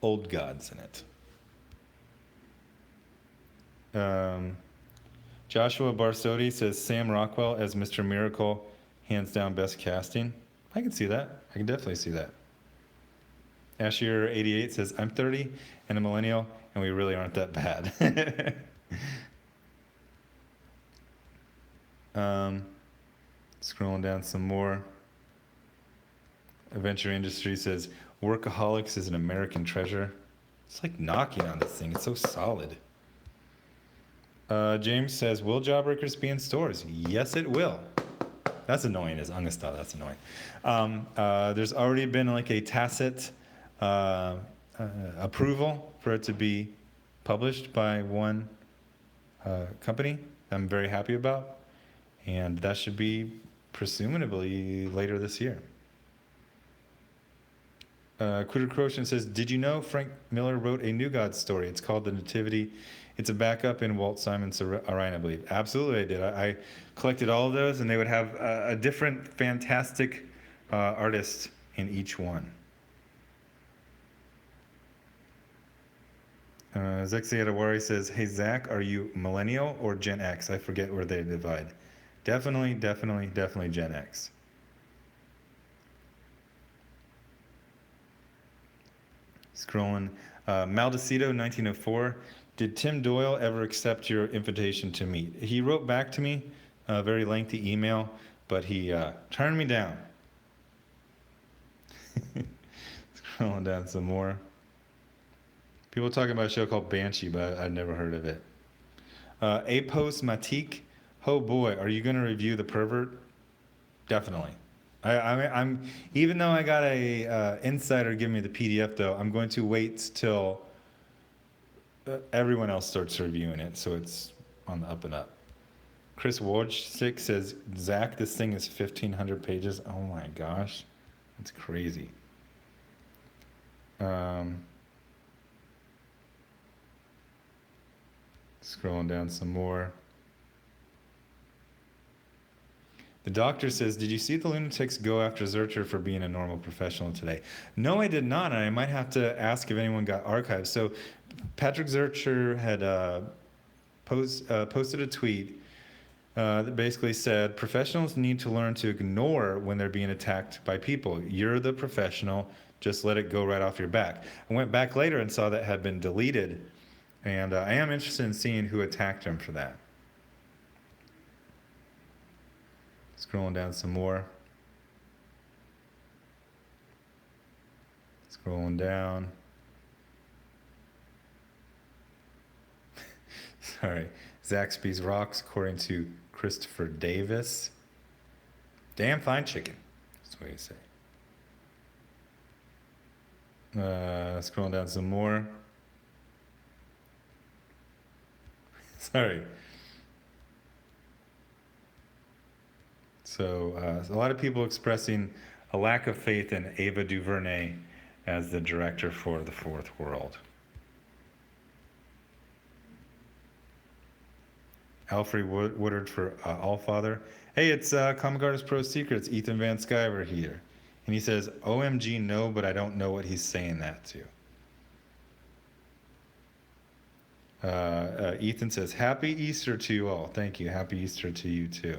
old gods in it. Joshua Barsotti says Sam Rockwell as Mr. Miracle, hands down best casting. I can see that. I can definitely see that. Ashier88 says, I'm 30 and a millennial, and we really aren't that bad. Scrolling down some more. Adventure Industry says, Workaholics is an American treasure. It's like knocking on this thing. It's so solid. James says, will Jawbreakers be in stores? Yes, it will. That's annoying as Ungasta. That's annoying. There's already been like a tacit approval for it to be published by one company I'm very happy about. And that should be presumably later this year. Quitter Crotian says, did you know Frank Miller wrote a New Gods story? It's called The Nativity. It's a backup in Walt Simon's Orion, I believe. Absolutely, I did. I collected all of those, and they would have a different fantastic artist in each one. Zexiatawari says, hey, Zach, are you millennial or Gen X? I forget where they divide. Definitely Gen X. Scrolling. Maldacito 1904. Did Tim Doyle ever accept your invitation to meet? He wrote back to me a very lengthy email, but he turned me down. Scrolling down some more. People talking about a show called Banshee, but I've never heard of it. Apos Matique. Oh boy, are you going to review The Pervert? Definitely. I'm even though I got a insider give me the PDF though, I'm going to wait till everyone else starts reviewing it, so it's on the up and up. Chris Wojcik says, Zach, this thing is 1,500 pages. Oh my gosh, it's crazy. Scrolling down some more. The doctor says, did you see the lunatics go after Zurcher for being a normal professional today? No, I did not, and I might have to ask if anyone got archived. So Patrick Zurcher had posted a tweet that basically said, professionals need to learn to ignore when they're being attacked by people. You're the professional, just let it go right off your back. I went back later and saw that had been deleted, and I am interested in seeing who attacked him for that. Scrolling down some more. Scrolling down. Sorry. Zaxby's Rocks, according to Christopher Davis. Damn fine chicken. That's what you say. Scrolling down some more. Sorry. So a lot of people expressing a lack of faith in Ava DuVernay as the director for The Fourth World. Alfred Woodard for Allfather. Hey, it's Comic Artist Pro Secrets, Ethan Van Sciver here. And he says, OMG, no, but I don't know what he's saying that to. Ethan says, Happy Easter to you all. Thank you. Happy Easter to you too.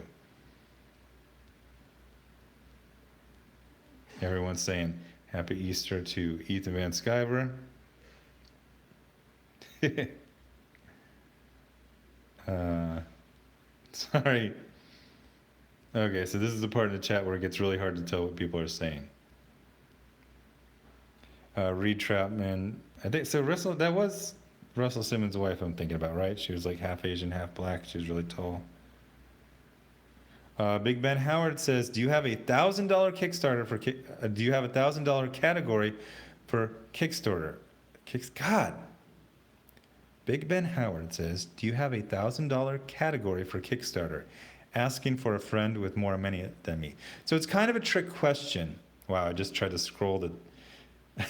Everyone's saying Happy Easter to Ethan Van Sciver. Sorry. Okay, so this is the part of the chat where it gets really hard to tell what people are saying. Reed Troutman, I think so. That was Russell Simmons' wife. I'm thinking about, right? She was like half Asian, half black. She was really tall. Big Ben Howard says, "Do you have $1,000 Kickstarter for? Do you have $1,000 category for Kickstarter?" God. Big Ben Howard says, "Do you have $1,000 category for Kickstarter? Asking for a friend with more money than me." So it's kind of a trick question. Wow, I just tried to scroll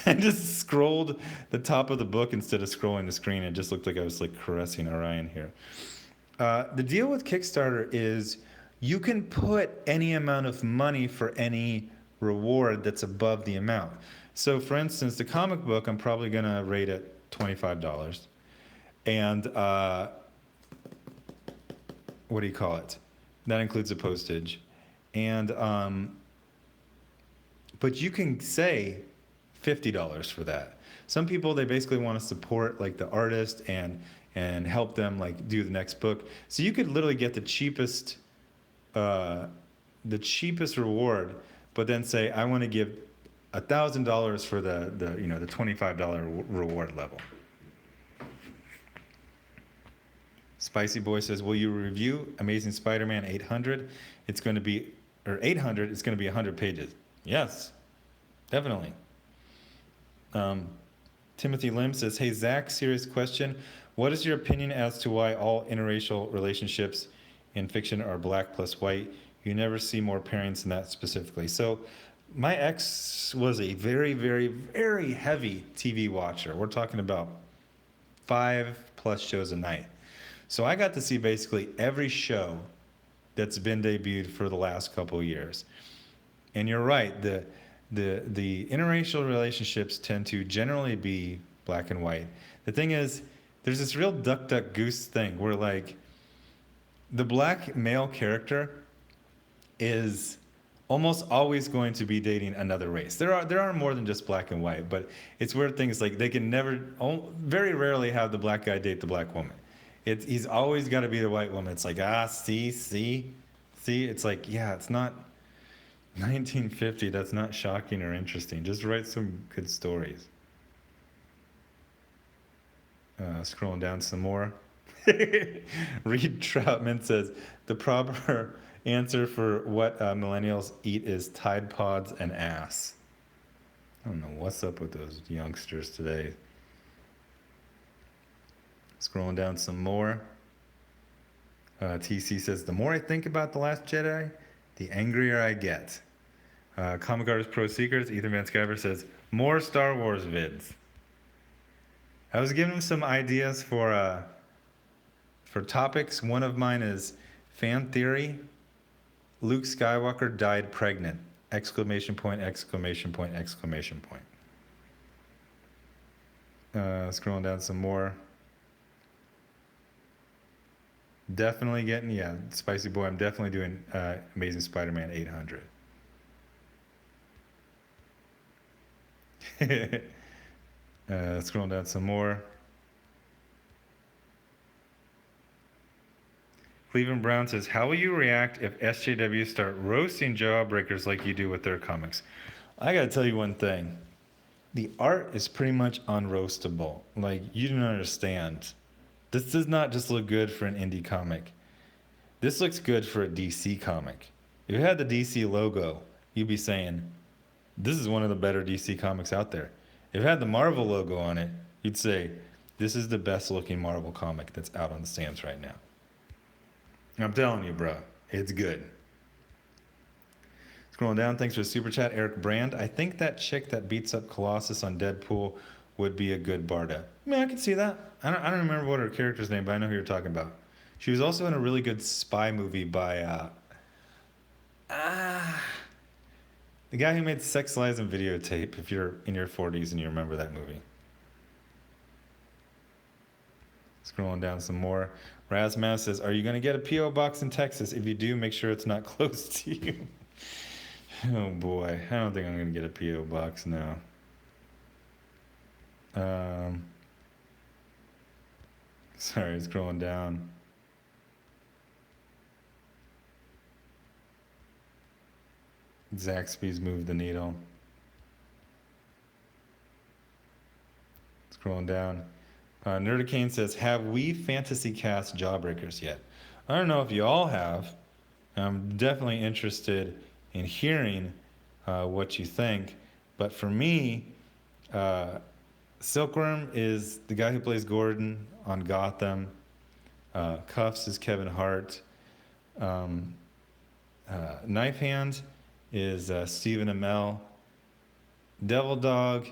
I just scrolled the top of the book instead of scrolling the screen. It just looked like I was like caressing Orion here. The deal with Kickstarter is you can put any amount of money for any reward that's above the amount. So for instance, the comic book, I'm probably going to rate it $25. And what do you call it? That includes the postage. And but you can say $50 for that. Some people, they basically want to support like the artist and help them like do the next book. So you could literally get the cheapest reward, but then say I want to give $1,000 for the $25 reward level. Spicy Boy says, "Will you review Amazing Spider-Man 800? It's going to be 800. It's going to be 100 pages." Yes, definitely. Timothy Lim says, "Hey Zach, serious question. What is your opinion as to why all interracial relationships in fiction are black plus white? You never see more pairings than that specifically." So my ex was a very, very, very heavy TV watcher. We're talking about 5+ shows a night. So I got to see basically every show that's been debuted for the last couple of years. And you're right, the interracial relationships tend to generally be black and white. The thing is, there's this real duck, duck, goose thing where like the black male character is almost always going to be dating another race. There are more than just black and white, but it's weird things like they can very rarely have the black guy date the black woman. He's always got to be the white woman. It's like, see? It's like, yeah, it's not 1950. That's not shocking or interesting. Just write some good stories. Scrolling down some more. Reed Troutman says, "The proper answer for what millennials eat is Tide Pods and ass." I don't know what's up with those youngsters today. Scrolling down some more. TC says, "The more I think about The Last Jedi, the angrier I get." Comic Artist Pro Secrets, Ethan Van Sciver says, "More Star Wars vids." I was giving him some ideas for topics. One of mine is fan theory. Luke Skywalker died pregnant! Exclamation point, exclamation point, exclamation point. Scrolling down some more. Definitely Spicy Boy, I'm definitely doing Amazing Spider-Man 800. Scrolling down some more. Cleveland Brown says, "How will you react if SJW start roasting jawbreakers like you do with their comics?" I gotta tell you one thing. The art is pretty much unroastable. Like, you don't understand. This does not just look good for an indie comic. This looks good for a DC comic. If you had the DC logo, you'd be saying, this is one of the better DC comics out there. If it had the Marvel logo on it, you'd say, this is the best looking Marvel comic that's out on the stands right now. I'm telling you, bro, it's good. Scrolling down, thanks for the super chat, Eric Brand. I think that chick that beats up Colossus on Deadpool would be a good Barda. I mean, I can see that. I don't remember what her character's name, but I know who you're talking about. She was also in a really good spy movie by the guy who made Sex, Lies, and Videotape, if you're in your 40s and you remember that movie. Scrolling down some more. Razmaz says, are you going to get a P.O. box in Texas? If you do, make sure it's not close to you. Oh boy, I don't think I'm going to get a P.O. box now. Sorry, scrolling down. Zaxby's moved the needle. Scrolling down. Nerdicane says, have we fantasy cast Jawbreakers yet? I don't know if you all have. I'm definitely interested in hearing what you think. But for me, Silkworm is the guy who plays Gordon on Gotham. Cuffs is Kevin Hart. Knife Hand is Stephen Amell. Devil Dog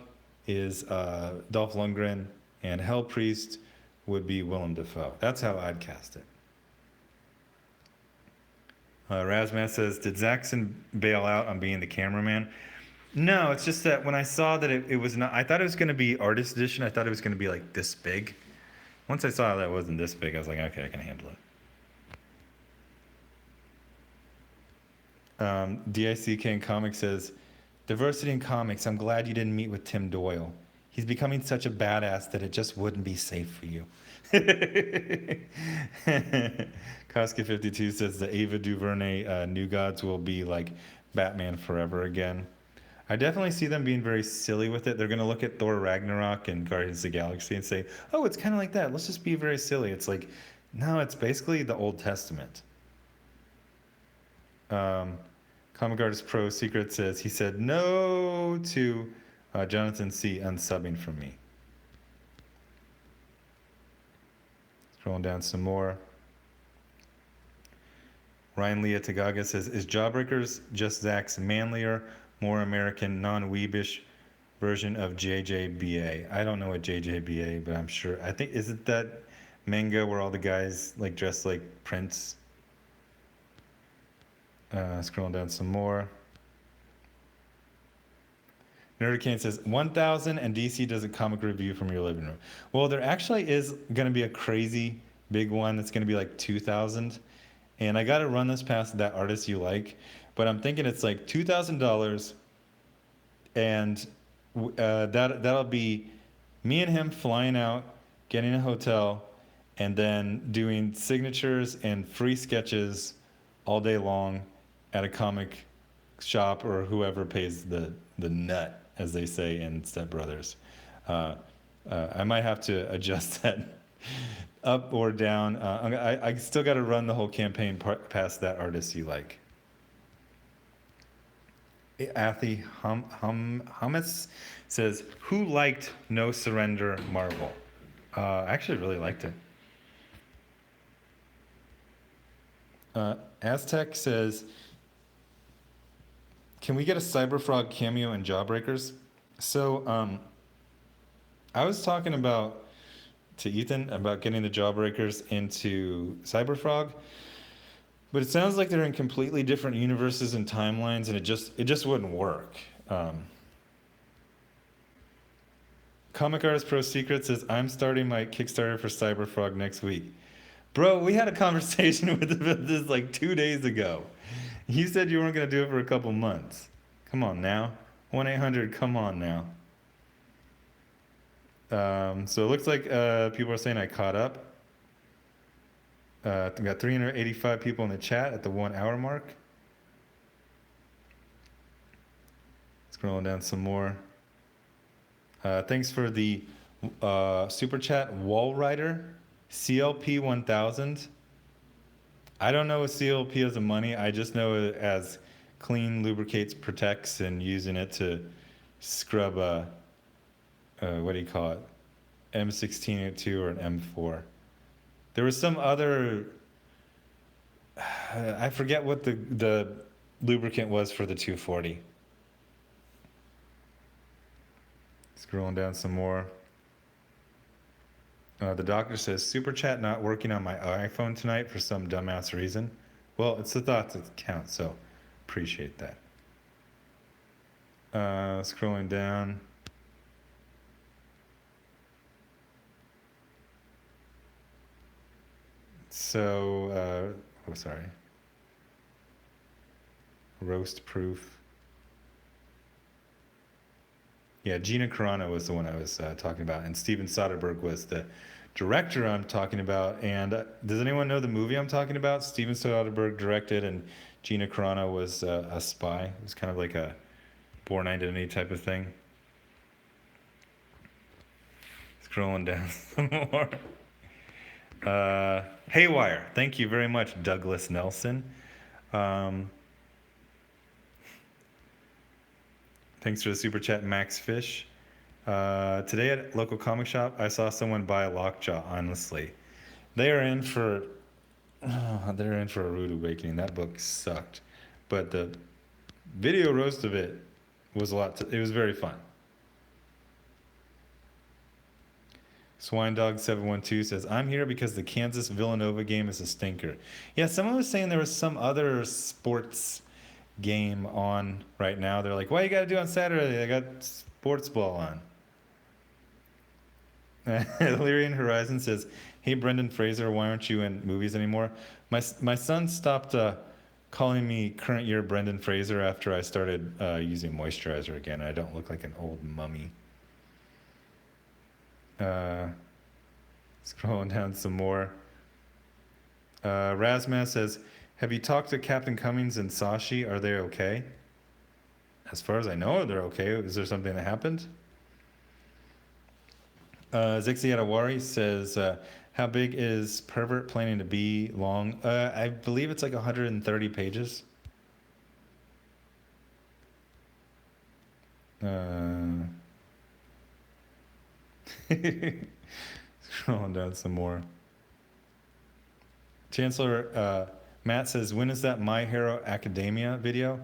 is Dolph Lundgren. And Hell Priest would be Willem Dafoe. That's how I'd cast it. Razmat says, did Zaxxon bail out on being the cameraman? No, it's just that when I saw that it was not, I thought it was going to be artist edition. I thought it was going to be like this big. Once I saw that it wasn't this big, I was like, okay, I can handle it. DICK in Comics says, diversity in comics, I'm glad you didn't meet with Tim Doyle. He's becoming such a badass that it just wouldn't be safe for you. Koska52 says the Ava DuVernay New Gods will be like Batman Forever again. I definitely see them being very silly with it. They're going to look at Thor Ragnarok and Guardians of the Galaxy and say, oh, it's kind of like that. Let's just be very silly. It's like, no, it's basically the Old Testament. Comic Artist Pro Secret says, he said no to Jonathan C. unsubbing from me. Scrolling down some more. Ryan Leah Tagaga says, is Jawbreakers just Zach's manlier, more American, non-weebish version of JJBA? I don't know what JJBA, but I'm sure. I think, is it that manga where all the guys like dress like Prince? Scrolling down some more. Nerdicane says, 1,000 and DC does a comic review from your living room. Well, there actually is going to be a crazy big one that's going to be like 2,000. And I got to run this past that artist you like. But I'm thinking it's like $2,000. And that'll be me and him flying out, getting a hotel, and then doing signatures and free sketches all day long at a comic shop or whoever pays the nut, as they say in Step Brothers. I might have to adjust that up or down. I still got to run the whole campaign past that artist you like. Athy Hummus says, who liked No Surrender Marvel? I actually really liked it. Aztec says, can we get a Cyberfrog cameo in Jawbreakers? So I was talking to Ethan about getting the Jawbreakers into Cyberfrog, but it sounds like they're in completely different universes and timelines, and it just wouldn't work. Comic Artist Pro Secret says, I'm starting my Kickstarter for Cyberfrog next week. Bro, we had a conversation with this like 2 days ago. You said you weren't going to do it for a couple months. Come on now. 1-800, come on now. So it looks like people are saying I caught up. We got 385 people in the chat at the 1 hour mark. Scrolling down some more. Thanks for the super chat, Wall Rider, CLP 1000. I don't know what CLP as a money. I just know it as clean, lubricates, protects, and using it to scrub what do you call it? M1602 or an M4. There was some other, I forget what the lubricant was for the 240. Scrolling down some more. The doctor says, Super Chat not working on my iPhone tonight for some dumbass reason. Well, it's the thoughts that count, so appreciate that. Scrolling down. So, sorry. Roast proof. Yeah, Gina Carano was the one I was talking about, and Steven Soderbergh was the director I'm talking about. And does anyone know the movie I'm talking about? Steven Soderbergh directed, and Gina Carano was a spy. It was kind of like a Born Identity type of thing. Scrolling down some more. Haywire. Thank you very much, Douglas Nelson. Thanks for the super chat, Max Fish. Today at local comic shop, I saw someone buy a Lockjaw. Honestly, they're in for a rude awakening. That book sucked, but the video roast of it was it was very fun. Swinedog712 says, I'm here because the Kansas Villanova game is a stinker. Yeah, someone was saying there was some other sports game on right now. They're like, what you got to do on Saturday? I got sports ball on. Illyrian Horizon says, hey, Brendan Fraser, why aren't you in movies anymore? My son stopped calling me current year Brendan Fraser after I started using moisturizer again. I don't look like an old mummy. Scrolling down some more. Razmaz says, have you talked to Captain Cummings and Sashi? Are they okay? As far as I know, they're okay. Is there something that happened? Zixi Adawari says, how big is Pervert planning to be long? I believe it's like 130 pages. Scrolling down some more. Chancellor Matt says, when is that My Hero Academia video?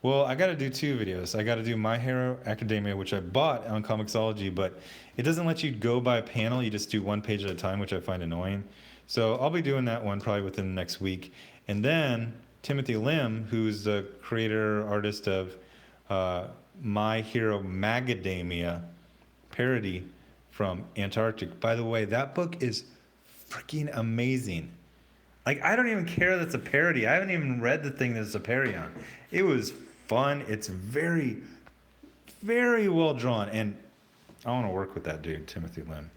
Well, I got to do two videos. I got to do My Hero Academia, which I bought on Comixology, but it doesn't let you go by panel. You just do one page at a time, which I find annoying. So I'll be doing that one probably within the next week. And then Timothy Lim, who's the creator, artist of My Hero Magadamia parody from Antarctic. By the way, that book is freaking amazing. Like, I don't even care that it's a parody. I haven't even read the thing that it's a parody on. It was fun. It's very, very well drawn. And I want to work with that dude, Timothy Lim.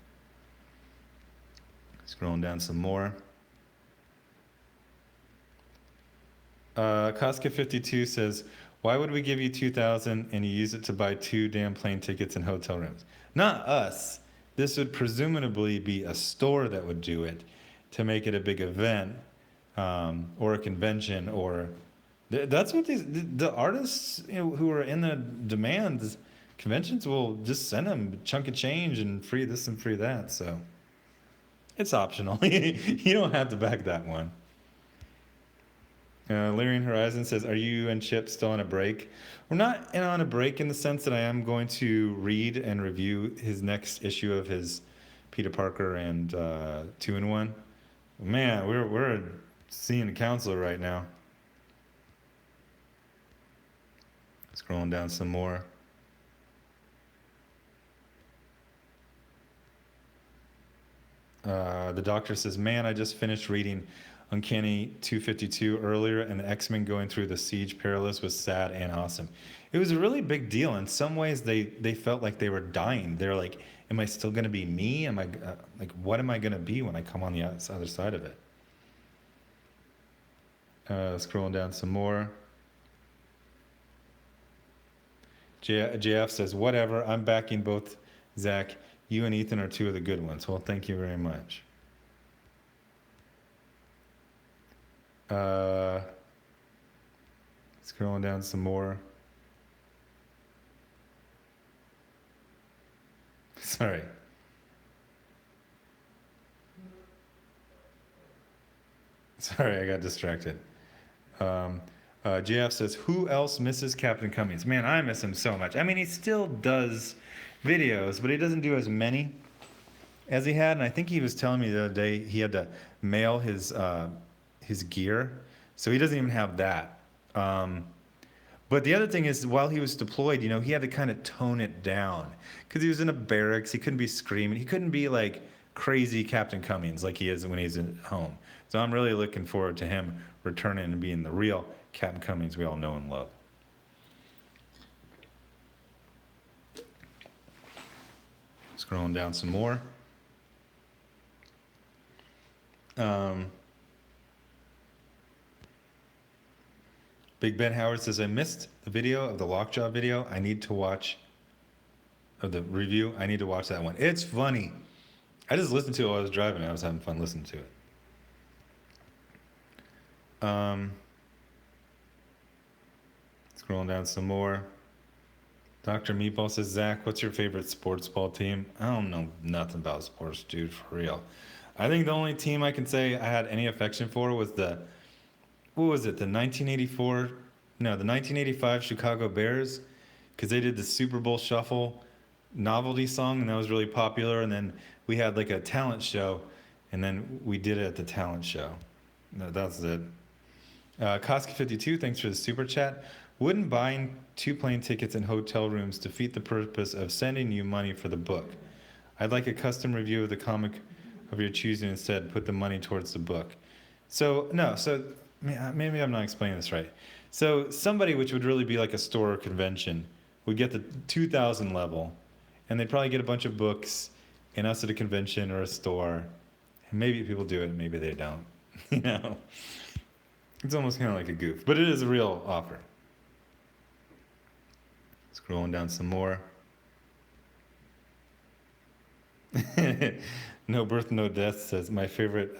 Scrolling down some more. Koska52 says, why would we give you $2,000 and you use it to buy 2 damn plane tickets and hotel rooms? Not us. This would presumably be a store that would do it to make it a big event, or a convention, or that's what the artists, who are in the demands, conventions will just send them a chunk of change and free this and free that. So it's optional. You don't have to back that one. Lyrian Horizon says, are you and Chip still on a break? We're not on a break in the sense that I am going to read and review his next issue of his Peter Parker and 2-in-1. Man, we're seeing a counselor right now. Scrolling down some more. The doctor says, man, I just finished reading Uncanny 252 earlier, and the X-Men going through the Siege Perilous was sad and awesome. It was a really big deal. In some ways, they felt like they were dying. They're like, am I still going to be me? Am I what am I going to be when I come on the other side of it? Scrolling down some more. JF says, whatever, I'm backing both. Zach, you and Ethan are 2 of the good ones. Well, thank you very much. Scrolling down some more. Sorry. Sorry, I got distracted. JF says, who else misses Captain Cummings? Man, I miss him so much. I mean, he still does videos, but he doesn't do as many as he had. And I think he was telling me the other day he had to mail his gear, so he doesn't even have that. But the other thing is, while he was deployed, he had to kind of tone it down because he was in a barracks. He couldn't be screaming. He couldn't be like crazy Captain Cummings like he is when he's at home. So I'm really looking forward to him returning and being the real Captain Cummings we all know and love. Scrolling down some more. Big Ben Howard says, I missed the video of the Lockjaw video. I need to watch, of the review. I need to watch that one. It's funny. I just listened to it while I was driving. I was having fun listening to it. Scrolling down some more. Dr. Meatball says, Zach, what's your favorite sports ball team? I don't know nothing about sports, dude, for real. I think the only team I can say I had any affection for was the 1985 Chicago Bears, because they did the Super Bowl Shuffle novelty song, and that was really popular. And then we had like a talent show, and then we did it at the talent show. That's it. Koski52, thanks for the super chat. Wouldn't buying 2 plane tickets and hotel rooms defeat the purpose of sending you money for the book? I'd like a custom review of the comic of your choosing instead. Put the money towards the book. So maybe I'm not explaining this right. So somebody, which would really be like a store or convention, would get the 2,000 level, and they'd probably get a bunch of books and us at a convention or a store. And maybe people do it, maybe they don't. It's almost kind of like a goof, but it is a real offer. Scrolling down some more. No Birth, No Death says, my favorite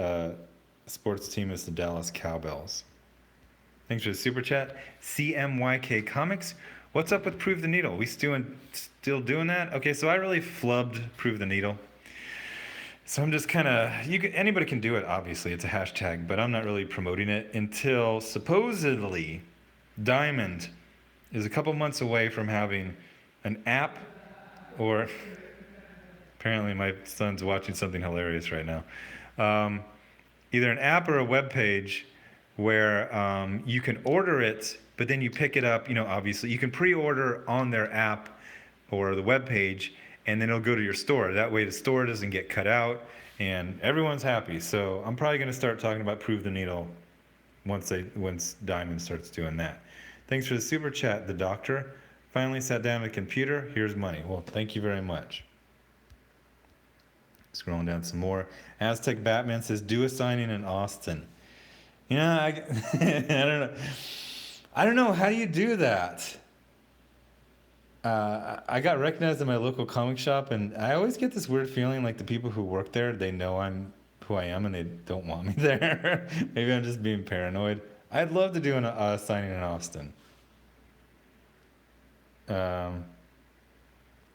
sports team is the Dallas Cowbells. Thanks for the super chat. CMYK Comics. What's up with Prove the Needle? We still doing that? Okay, so I really flubbed Prove the Needle. So I'm just kind of, anybody can do it, obviously. It's a hashtag, but I'm not really promoting it until supposedly Diamond is a couple months away from having an app, or apparently my son's watching something hilarious right now. Either an app or a web page where you can order it, but then you pick it up. Obviously you can pre-order on their app or the web page, and then it'll go to your store. That way the store doesn't get cut out, and everyone's happy. So I'm probably going to start talking about Prove the Needle once Diamond starts doing that. Thanks for the super chat. The doctor finally sat down at the computer. Here's money. Well, thank you very much. Scrolling down some more. Aztec Batman says, do a signing in Austin. I don't know. I don't know. How do you do that? I got recognized in my local comic shop, and I always get this weird feeling like the people who work there, they know I'm who I am, and they don't want me there. Maybe I'm just being paranoid. I'd love to do a signing in Austin.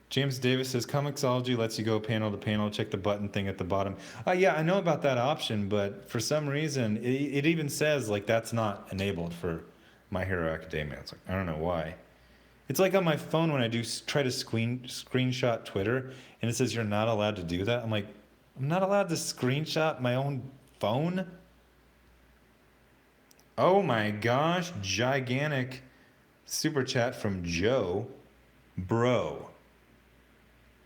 James Davis says, Comixology lets you go panel to panel, check the button thing at the bottom. Yeah, I know about that option, but for some reason, it even says, like, that's not enabled for My Hero Academia. It's like, I don't know why. It's like on my phone when I try to screenshot Twitter, and it says you're not allowed to do that. I'm like, I'm not allowed to screenshot my own phone? Oh my gosh, gigantic super chat from Joe. Bro.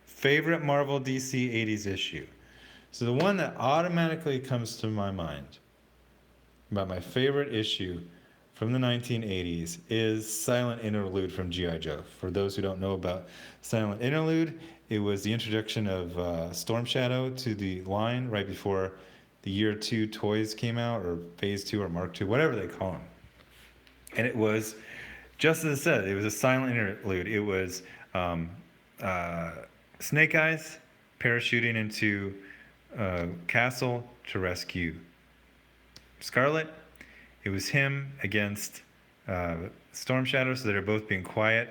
Favorite Marvel DC 80s issue. So the one that automatically comes to my mind about my favorite issue from the 1980s is Silent Interlude from G.I. Joe. For those who don't know about Silent Interlude, it was the introduction of Storm Shadow to the line right before the Year 2 toys came out, or Phase 2 or Mark 2, whatever they call them. And it was, just as it said, it was a silent interlude. It was Snake Eyes parachuting into a castle to rescue Scarlet. It was him against Storm Shadow, so they're both being quiet.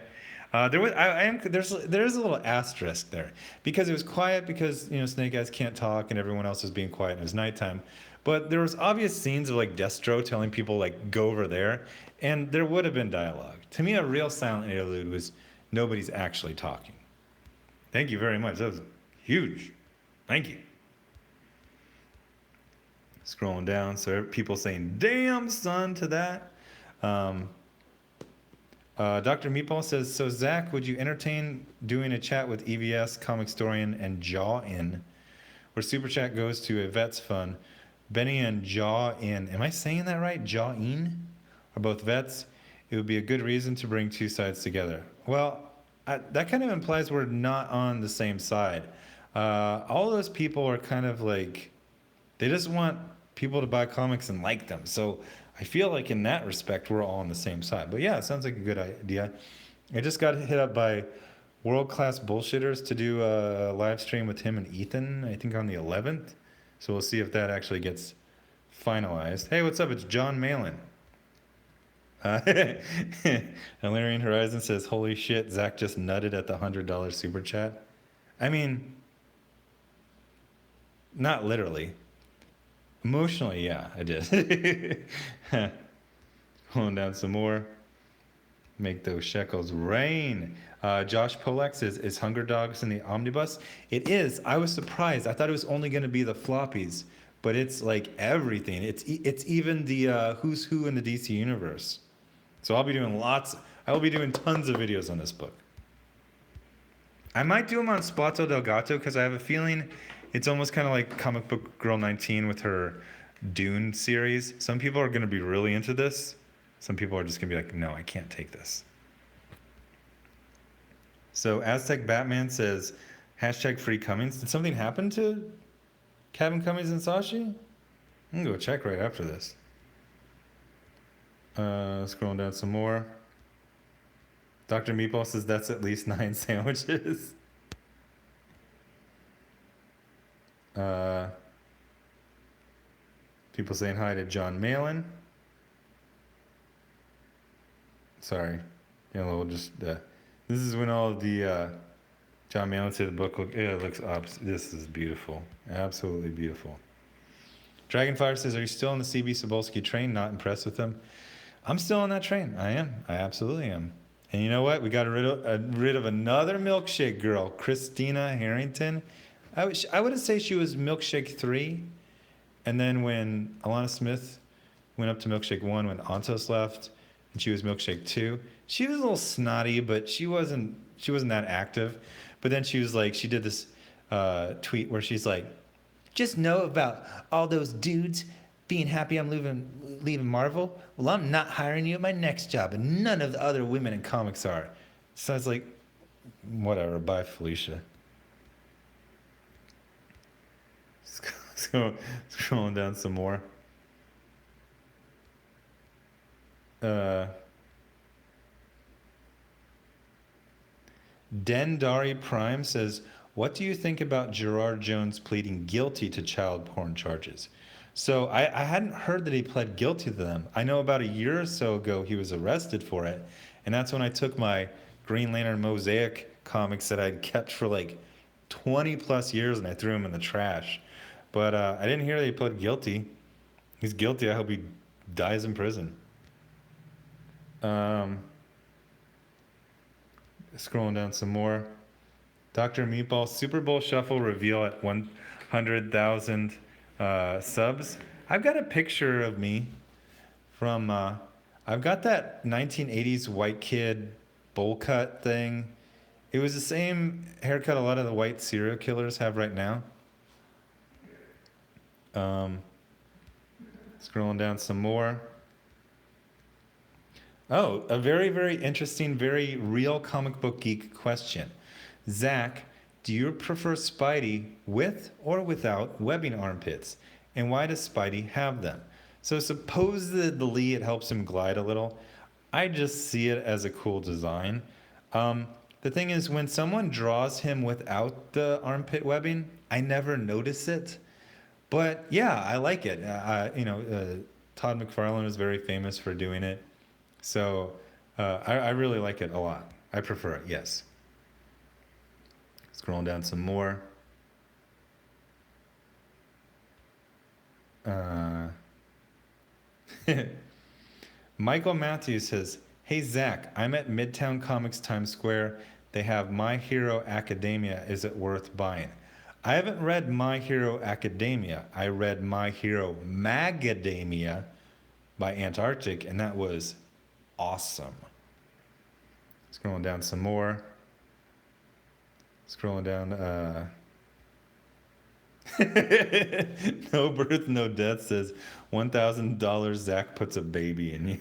There's a little asterisk there because it was quiet because Snake Eyes can't talk and everyone else is being quiet and it was nighttime, but there was obvious scenes of like Destro telling people like go over there, and there would have been dialogue. To me, a real silent interlude was nobody's actually talking. Thank you very much. That was huge. Thank you. Scrolling down, so people saying "damn son" to that. Dr. Meatball says, so Zach, would you entertain doing a chat with EVS, Comic Storian, and Jaw In, where Super Chat goes to a Vets Fund? Benny and Jaw In, am I saying that right? Jaw In are both vets. It would be a good reason to bring two sides together. Well, that kind of implies we're not on the same side. All those people are kind of like, they just want people to buy comics and like them. So I feel like in that respect, we're all on the same side. But yeah, it sounds like a good idea. I just got hit up by World Class Bullshitters to do a live stream with him and Ethan, I think on the 11th. So we'll see if that actually gets finalized. Hey, what's up? It's John Malin. Alarian Horizon says, holy shit, Zach just nutted at the $100 super chat. I mean, not literally. Emotionally, yeah, I did. Pulling down some more. Make those shekels rain. Josh Polak says, is Hunger Dogs in the Omnibus? It is. I was surprised. I thought it was only going to be the floppies, but it's like everything. It's even the who's who in the DC universe. So I will be doing tons of videos on this book. I might do them on Splato Del Gato because I have a feeling it's almost kind of like Comic Book Girl 19 with her Dune series. Some people are going to be really into this. Some people are just going to be like, no, I can't take this. So Aztec Batman says, hashtag free Cummings. Did something happen to Kevin Cummings and Sashi? I'm going to go check right after this. Scrolling down some more. Dr. Meatball says that's at least 9 sandwiches. People saying hi to John Malin. Sorry. We'll just... this is when all of the... John Malin said the book looks up. This is beautiful. Absolutely beautiful. Dragonfire says, are you still on the CB Sobolski train? Not impressed with him? I'm still on that train. I am. I absolutely am. And you know what? We got rid of another milkshake girl, Christina Harrington. I wouldn't say she was milkshake 3. And then when Alana Smith went up to milkshake 1 when Antos left, and she was milkshake 2, she was a little snotty, but she wasn't that active. But then she was like, she did this tweet where she's like, just know about all those dudes being happy I'm leaving Marvel. Well, I'm not hiring you at my next job, and none of the other women in comics are. So I was like, whatever, bye, Felicia. So scrolling down some more. Dendari Prime says, what do you think about Gerard Jones pleading guilty to child porn charges? So I hadn't heard that he pled guilty to them. I know about a year or so ago he was arrested for it, and that's when I took my Green Lantern Mosaic comics that I'd kept for like 20 plus years and I threw them in the trash. But I didn't hear that he pled guilty. He's guilty. I hope he dies in prison. Scrolling down some more. Dr. Meatball Super Bowl Shuffle reveal at 100,000 subs. I've got a picture of me from, I've got that 1980s white kid bowl cut thing. It was the same haircut a lot of the white serial killers have right now. Scrolling down some more. Oh, a very, very interesting, very real comic book geek question. Zach, do you prefer Spidey with or without webbing armpits? And why does Spidey have them? So supposedly it helps him glide a little. I just see it as a cool design. The thing is, when someone draws him without the armpit webbing, I never notice it. But yeah, I like it. Todd McFarlane is very famous for doing it. So I really like it a lot. I prefer it, yes. Scrolling down some more. Michael Matthews says, "Hey Zach, I'm at Midtown Comics Times Square. They have My Hero Academia. Is it worth buying?" I haven't read My Hero Academia. I read My Hero Magademia by Antarctic, and that was awesome. Scrolling down some more. Scrolling down. No Birth, No Death says $1,000 Zach puts a baby in you.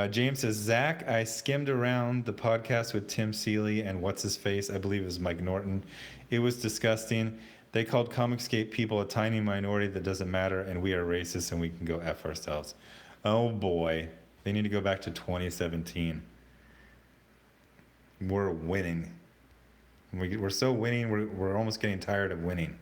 James says, Zach, I skimmed around the podcast with Tim Seeley and what's his face? I believe it was Mike Norton. It was disgusting. They called Comicscape people a tiny minority that doesn't matter, and we are racist and we can go F ourselves. Oh boy. They need to go back to 2017. We're winning. We're so winning, we're almost getting tired of winning.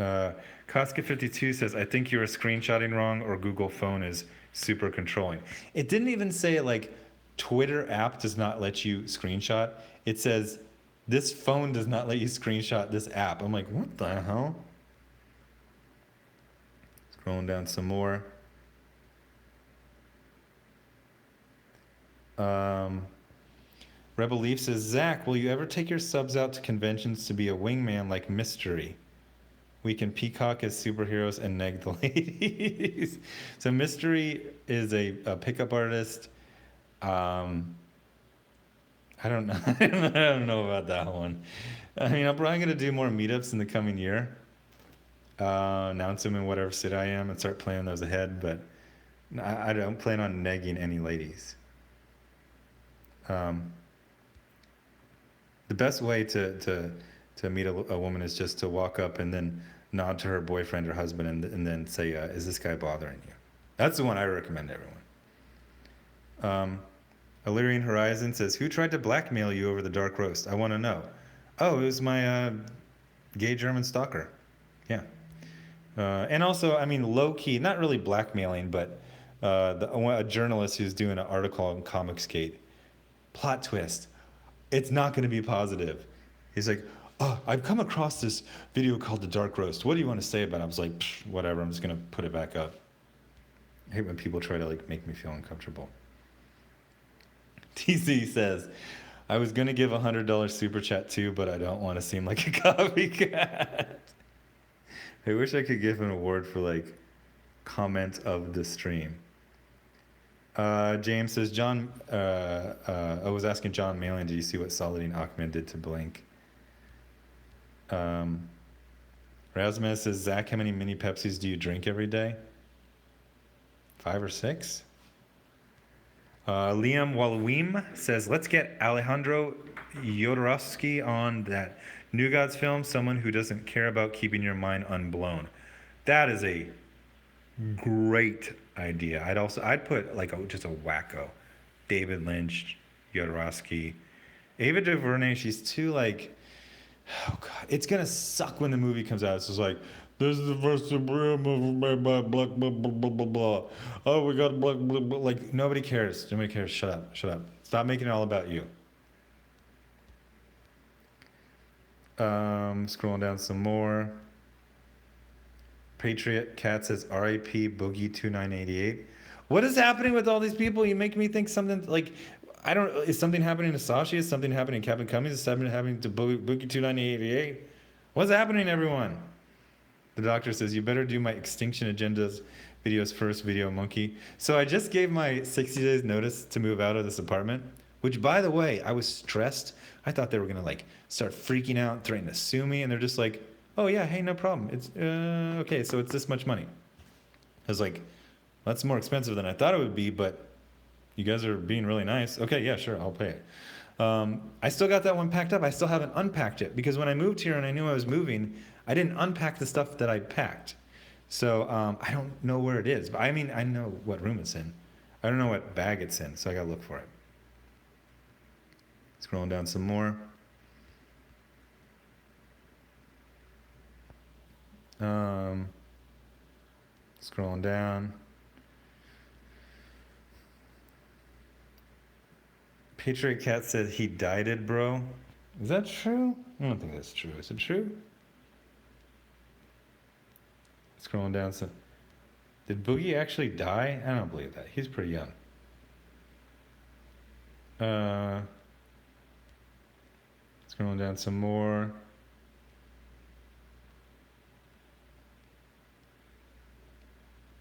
Koska52 says, I think you were screenshotting wrong or Google phone is super controlling. It didn't even say like Twitter app does not let you screenshot. It says this phone does not let you screenshot this app. I'm like, what the hell? Scrolling down some more. Rebel Leaf says, Zach, will you ever take your subs out to conventions to be a wingman like Mystery? We can peacock as superheroes and neg the ladies. So Mystery is a pickup artist. I don't know. I don't know about that one. I mean, I'm probably going to do more meetups in the coming year. Announce them in whatever city I am and start planning those ahead. But I don't plan on negging any ladies. The best way to meet a woman is just to walk up and then nod to her boyfriend or husband and then say, is this guy bothering you? That's the one I recommend everyone. Illyrian Horizon says, who tried to blackmail you over the dark roast? I want to know. Oh, it was my gay German stalker. Yeah. And also, I mean, low-key, not really blackmailing, but a journalist who's doing an article on Comicsgate. Plot twist. It's not going to be positive. He's like, oh, I've come across this video called The Dark Roast. What do you want to say about it? I was like, whatever, I'm just going to put it back up. I hate when people try to like make me feel uncomfortable. TC says, I was going to give $100 super chat too, but I don't want to seem like a copycat. I wish I could give an award for like comment of the stream. James says, John, I was asking John Malin, did you see what Saladin Ahmed did to Blink? Rasmus says, Zach, how many mini Pepsis do you drink every day? 5 or 6? Liam Walwim says, let's get Alejandro Jodorowsky on that New Gods film, someone who doesn't care about keeping your mind unblown. That is a great idea. I'd put like just a wacko. David Lynch, Jodorowsky. Ava DuVernay, she's too like, oh God, it's going to suck when the movie comes out. It's just like, this is the first blah, blah, blah, blah, blah, blah, blah, blah. Oh, we got blah, blah, blah. Like, nobody cares. Nobody cares. Shut up. Shut up. Stop making it all about you. Scrolling down some more. Patriot Cat says, R.I.P. Boogie 2988. What is happening with all these people? You make me think something like, is something happening to Sashi? Is something happening to Captain Cummings? Is something happening to Boogie 2988? What's happening, everyone? The doctor says, you better do my Extinction Agendas videos first, Video Monkey. So I just gave my 60 days notice to move out of this apartment, which, by the way, I was stressed. I thought they were going to, like, start freaking out, threatening to sue me, and they're just like, oh, yeah, hey, no problem. It's, okay, so it's this much money. I was like, that's more expensive than I thought it would be, but you guys are being really nice. Okay, yeah, sure, I'll pay it. I still got that one packed up. I still haven't unpacked it, because when I moved here and I knew I was moving, I didn't unpack the stuff that I packed. So I don't know where it is. But I mean, I know what room it's in. I don't know what bag it's in, so I gotta look for it. Scrolling down some more. Scrolling down. Patriot Cat said he died it, bro. Is that true? I don't think that's true. Is it true? Scrolling down some. Did Boogie actually die? I don't believe that. He's pretty young. Scrolling down some more.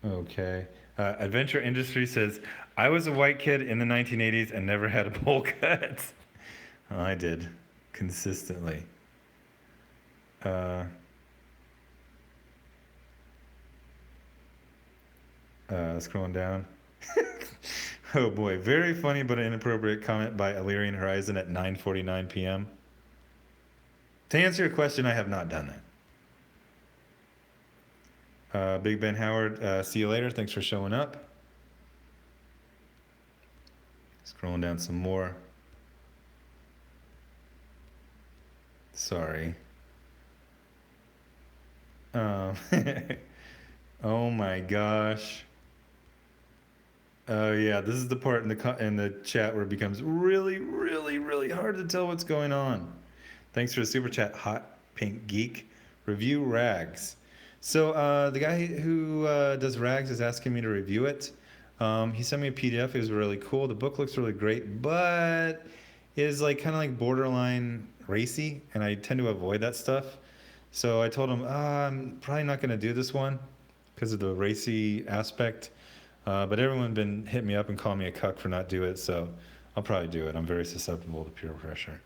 Okay. Adventure Industry says, I was a white kid in the 1980s and never had a bowl cut. I did. Consistently. Scrolling down. Oh boy, very funny but inappropriate comment by Illyrian Horizon at 9:49 p.m. To answer your question, I have not done that. Big Ben Howard, see you later. Thanks for showing up. Scrolling down some more. Sorry. Oh my gosh. Oh yeah, this is the part in the chat where it becomes really, really, really hard to tell what's going on. Thanks for the super chat, Hot Pink Geek. Review Rags. So the guy who does Rags is asking me to review it. He sent me a PDF. It was really cool. The book looks really great, but it is like kind of like borderline racy, and I tend to avoid that stuff. So I told him I'm probably not going to do this one because of the racy aspect. But everyone's been hitting me up and calling me a cuck for not doing it, so I'll probably do it. I'm very susceptible to peer pressure.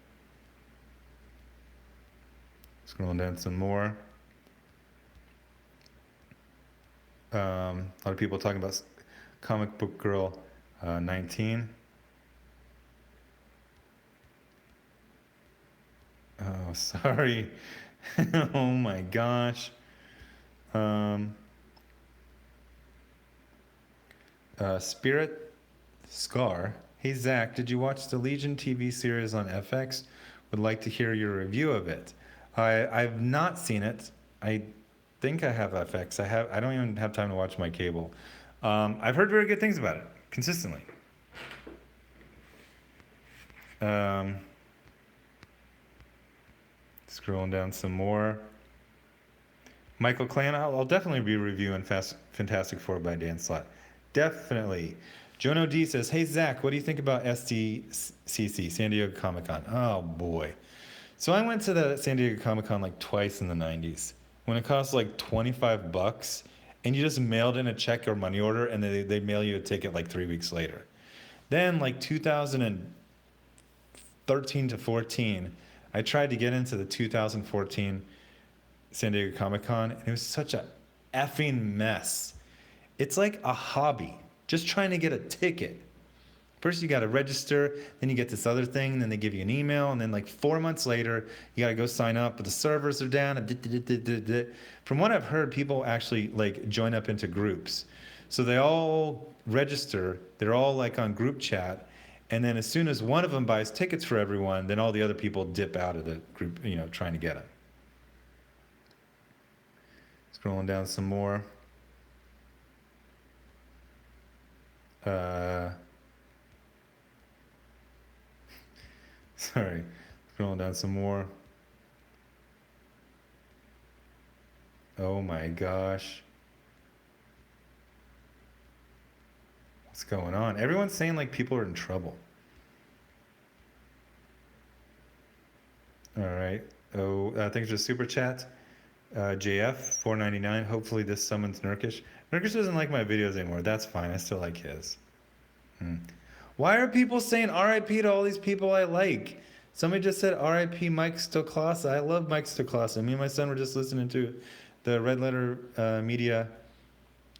Scrolling down some more. A lot of people talking about Comic Book Girl 19. Oh, sorry. Oh my gosh. Spirit Scar. Hey Zach, did you watch the Legion TV series on FX? Would like to hear your review of it. I've not seen it. I think I have FX. I don't even have time to watch my cable. I've heard very good things about it consistently. Scrolling down some more. Michael Clan, I'll definitely be reviewing Fantastic Four by Dan Slott. Definitely. Jono D says, hey Zach, what do you think about SDCC, San Diego Comic-Con? Oh boy. So I went to the San Diego Comic-Con like twice in the 90s when it cost like $25 and you just mailed in a check or money order and they mail you a ticket like 3 weeks later. Then like 2013 to 14, I tried to get into the 2014 San Diego Comic-Con and it was such a effing mess. It's like a hobby, just trying to get a ticket. First you got to register, then you get this other thing, and then they give you an email, and then like 4 months later, you got to go sign up, but the servers are down. From what I've heard, people actually like join up into groups. So they all register, they're all like on group chat, and then as soon as one of them buys tickets for everyone, then all the other people dip out of the group, trying to get them. Scrolling down some more. Sorry, scrolling down some more. Oh my gosh. What's going on? Everyone's saying like people are in trouble. All right. Oh, thanks for the super chat. JF, $4.99. Hopefully this summons Nurkish. Nurkish doesn't like my videos anymore. That's fine. I still like his. Why are people saying RIP to all these people I like? Somebody just said RIP Mike Stoklasa. I love Mike Stoklasa. Me and my son were just listening to the Red Letter Media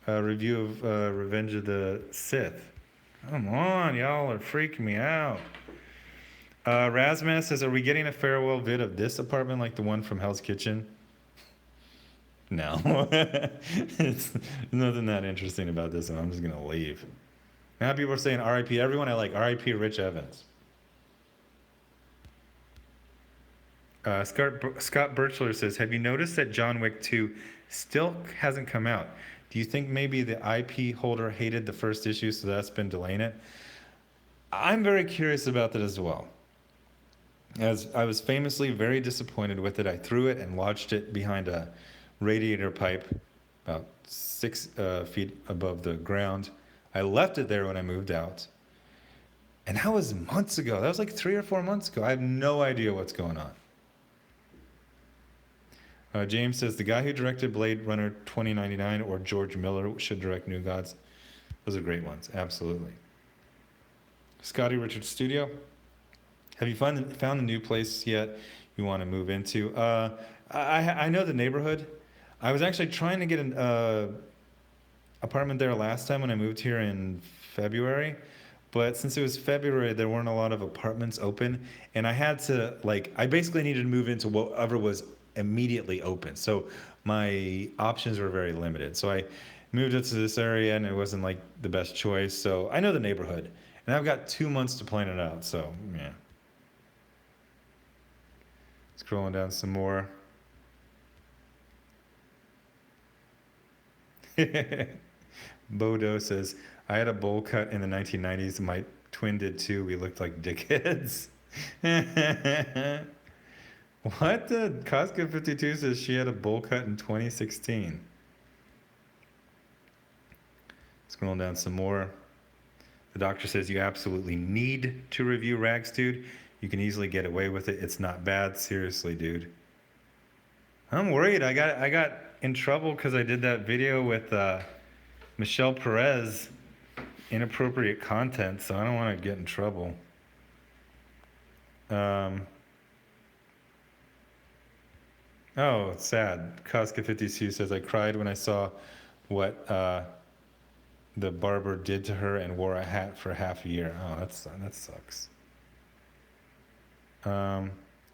review of Revenge of the Sith. Come on, y'all are freaking me out. Razman says, are we getting a farewell vid of this apartment like the one from Hell's Kitchen? No. It's nothing that interesting about this one. I'm just going to leave. Now people are saying RIP everyone I like. RIP Rich Evans. Scott Birchler says, have you noticed that John Wick 2 still hasn't come out? Do you think maybe the IP holder hated the first issue, so that's been delaying it? I'm very curious about that as well. As I was famously very disappointed with it, I threw it and lodged it behind a radiator pipe about 6 feet above the ground. I left it there when I moved out. And that was months ago. That was like 3 or 4 months ago. I have no idea what's going on. James says the guy who directed Blade Runner 2099 or George Miller should direct New Gods. Those are great ones, absolutely. Scotty Richards Studio. Have you found the new place yet you want to move into? I know the neighborhood. I was actually trying to get an apartment there last time when I moved here in February. But since it was February, there weren't a lot of apartments open. And I had to, I basically needed to move into whatever was immediately open. So my options were very limited. So I moved into this area and it wasn't like the best choice. So I know the neighborhood. And I've got 2 months to plan it out. So, yeah. Scrolling down some more. Bodo says, I had a bowl cut in the 1990s. My twin did too. We looked like dickheads. What? The Costco 52 says she had a bowl cut in 2016. Scrolling down some more. The doctor says you absolutely need to review Rags, dude. You can easily get away with it. It's not bad. Seriously, dude. I'm worried. I got in trouble because I did that video with Michelle Perez. Inappropriate content, so I don't want to get in trouble. Oh, it's sad. Costco 52 says, I cried when I saw what the barber did to her and wore a hat for half a year. Oh, that sucks.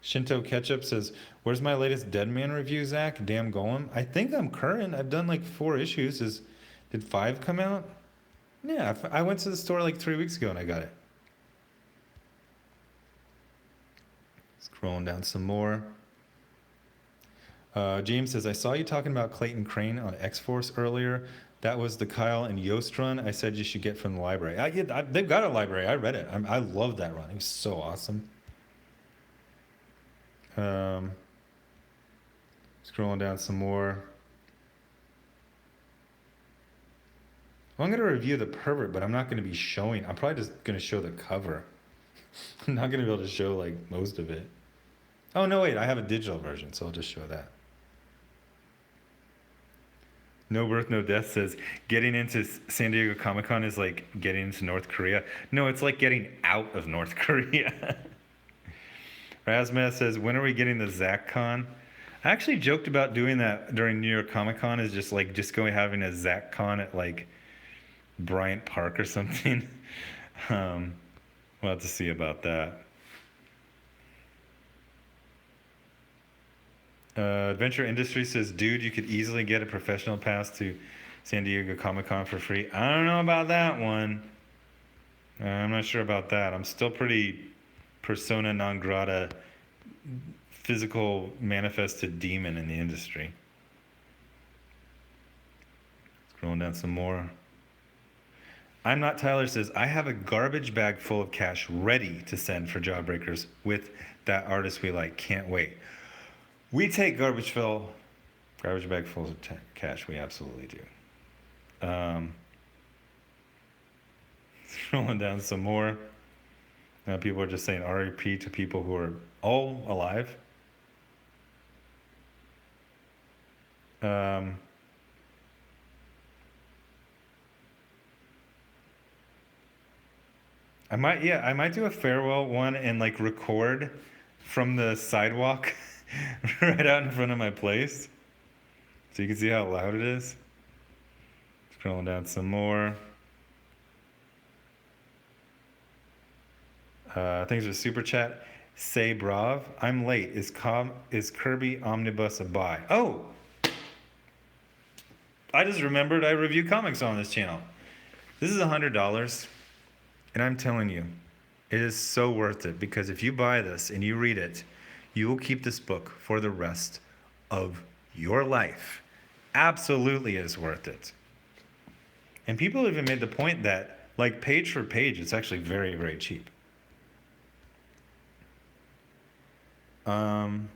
Shinto Ketchup says, where's my latest Dead Man review, Zach? Damn Golem. I think I'm current. I've done like 4 issues. Did 5 come out? Yeah, I went to the store like 3 weeks ago and I got it. Scrolling down some more. James says, I saw you talking about Clayton Crane on X-Force earlier. That was the Kyle and Yost run I said you should get from the library. They've got a library. I read it. I love that run. It was so awesome. Scrolling down some more. Well, I'm going to review The Pervert, but I'm not going to be showing. I'm probably just going to show the cover. I'm not going to be able to show like most of it. Oh, no, wait. I have a digital version, so I'll just show that. No Birth, No Death says, getting into San Diego Comic-Con is like getting into North Korea. No, it's like getting out of North Korea. Razmaz says, when are we getting the ZachCon? I actually joked about doing that during New York Comic-Con, is just going having a ZachCon at like Bryant Park or something. We'll have to see about that. Adventure Industry says, dude, you could easily get a professional pass to San Diego Comic-Con for free. I don't know about that one. I'm not sure about that. I'm still pretty persona non grata, physical manifested demon in the industry. Scrolling down some more. I'm Not Tyler says, I have a garbage bag full of cash ready to send for Jawbreakers with that artist we like. Can't wait. We take garbage bag full of cash. We absolutely do. Scrolling down some more. People are just saying RIP to people who are all alive. I might do a farewell one and like record from the sidewalk right out in front of my place, so you can see how loud it is. Scrolling down some more. Thanks for the super chat. Say Brav, I'm late. Is Kirby Omnibus a buy? Oh, I just remembered I review comics on this channel. This is $100, and I'm telling you, it is so worth it, because if you buy this and you read it, you will keep this book for the rest of your life. Absolutely is worth it. And people even made the point that like page for page, it's actually very, very cheap. Scrolling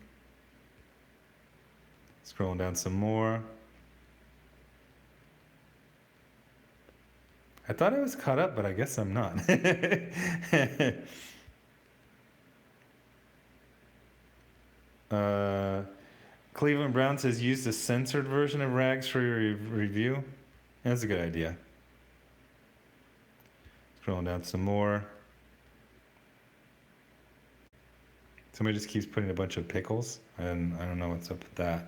down some more. I thought I was caught up, but I guess I'm not. Cleveland Brown says use the censored version of Rags for your review. That's a good idea. Scrolling down some more. Somebody just keeps putting a bunch of pickles, and I don't know what's up with that.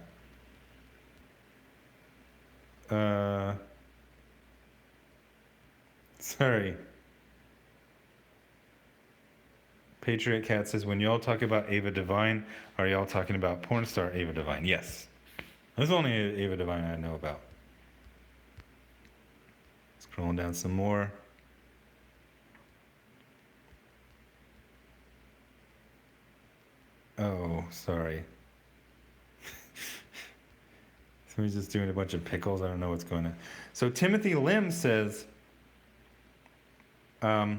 Sorry. Patriot Cat says, when y'all talk about Ava Devine, are y'all talking about porn star Ava Devine? Yes. There's only Ava Devine I know about. Scrolling down some more. Oh, sorry. Somebody's just doing a bunch of pickles. I don't know what's going on. So Timothy Lim says, I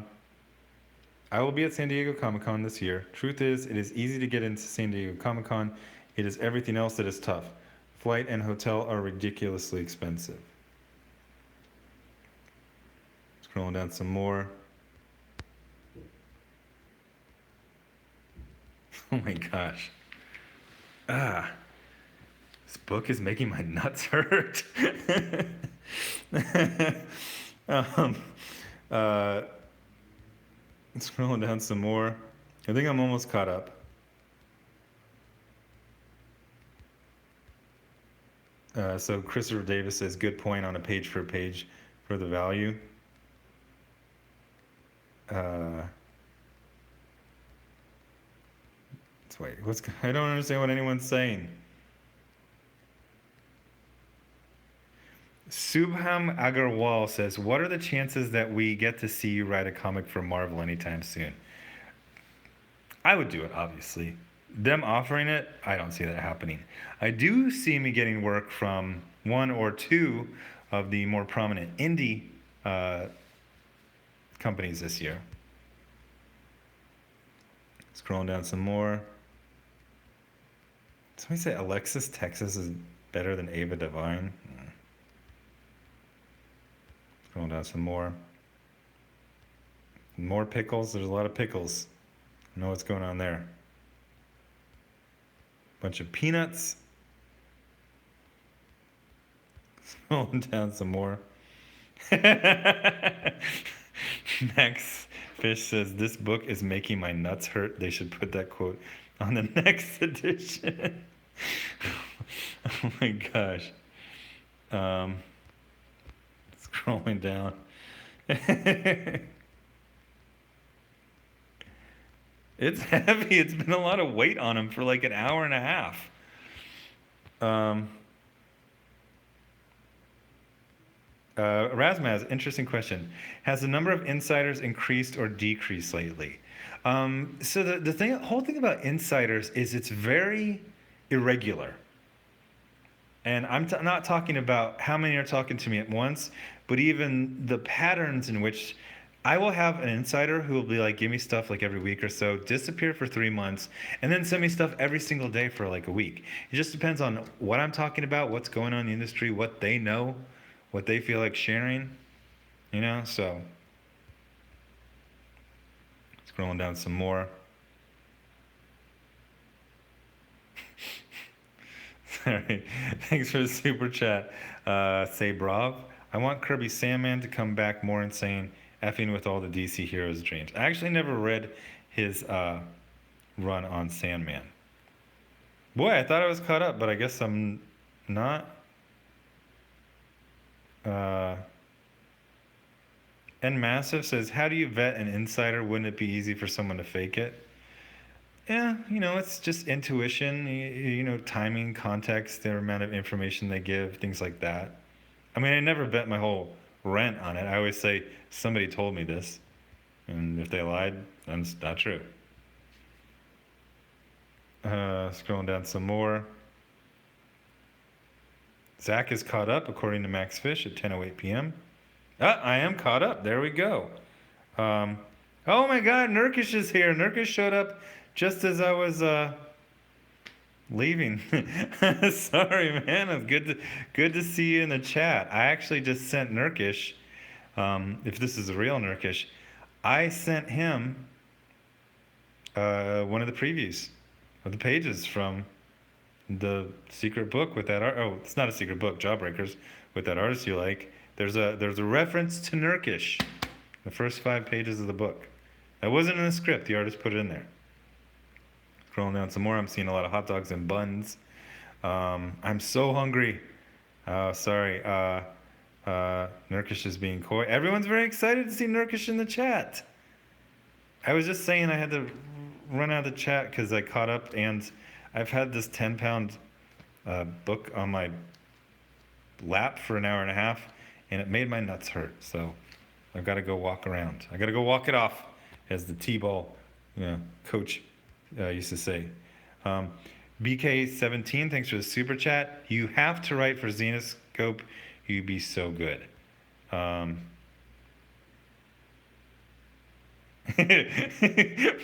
will be at San Diego Comic-Con this year. Truth is, it is easy to get into San Diego Comic-Con. It is everything else that is tough. Flight and hotel are ridiculously expensive. Scrolling down some more. Oh my gosh. This book is making my nuts hurt. Scrolling down some more. I think I'm almost caught up. So Christopher Davis says, good point on a page for page for the value. Wait, I don't understand what anyone's saying. Subham Agarwal says, what are the chances that we get to see you write a comic for Marvel anytime soon? I would do it, obviously. Them offering it, I don't see that happening. I do see me getting work from one or two of the more prominent indie companies this year. Scrolling down some more. Somebody say Alexis Texas is better than Ava Devine. Scrolling down some more. More pickles. There's a lot of pickles. I know what's going on there. Bunch of peanuts. Scrolling down some more. Max Fish says, this book is making my nuts hurt. They should put that quote on the next edition. Oh my gosh. Scrolling down. It's heavy. It's been a lot of weight on him for like an hour and a half. Razmaz, interesting question. Has the number of insiders increased or decreased lately? So the whole thing about insiders is it's very irregular. And I'm not talking about how many are talking to me at once, but even the patterns in which I will have an insider who will be like, give me stuff like every week or so, disappear for 3 months, and then send me stuff every single day for like a week. It just depends on what I'm talking about, what's going on in the industry, what they know, what they feel like sharing, so. Scrolling down some more. Sorry. Thanks for the super chat. Say Brav. I want Kirby Sandman to come back more insane, effing with all the DC heroes' dreams. I actually never read his run on Sandman. Boy, I thought I was caught up, but I guess I'm not. And Massive says, how do you vet an insider? Wouldn't it be easy for someone to fake it? Yeah, it's just intuition, timing, context, the amount of information they give, things like that. I mean, I never bet my whole rent on it. I always say, somebody told me this. And if they lied, then it's not true. Scrolling down some more. Zach is caught up, according to Max Fish, at 10:08 p.m. I am caught up. There we go. Oh my God, Nurkish is here. Nurkish showed up just as I was leaving. Sorry, man. It's good to see you in the chat. I actually just sent Nurkish. If this is a real Nurkish, I sent him one of the previews of the pages from the secret book with that art. Oh, it's not a secret book, Jawbreakers, with that artist you like. There's a reference to Nurkish, the first 5 pages of the book. That wasn't in the script. The artist put it in there. Scrolling down some more, I'm seeing a lot of hot dogs and buns. I'm so hungry. Sorry. Nurkish is being coy. Everyone's very excited to see Nurkish in the chat. I was just saying I had to run out of the chat because I caught up, and I've had this 10-pound book on my lap for an hour and a half, and it made my nuts hurt. So I've got to go walk around. I got to go walk it off, as the T-ball coach used to say. BK17, thanks for the super chat. You have to write for Xenoscope. You'd be so good.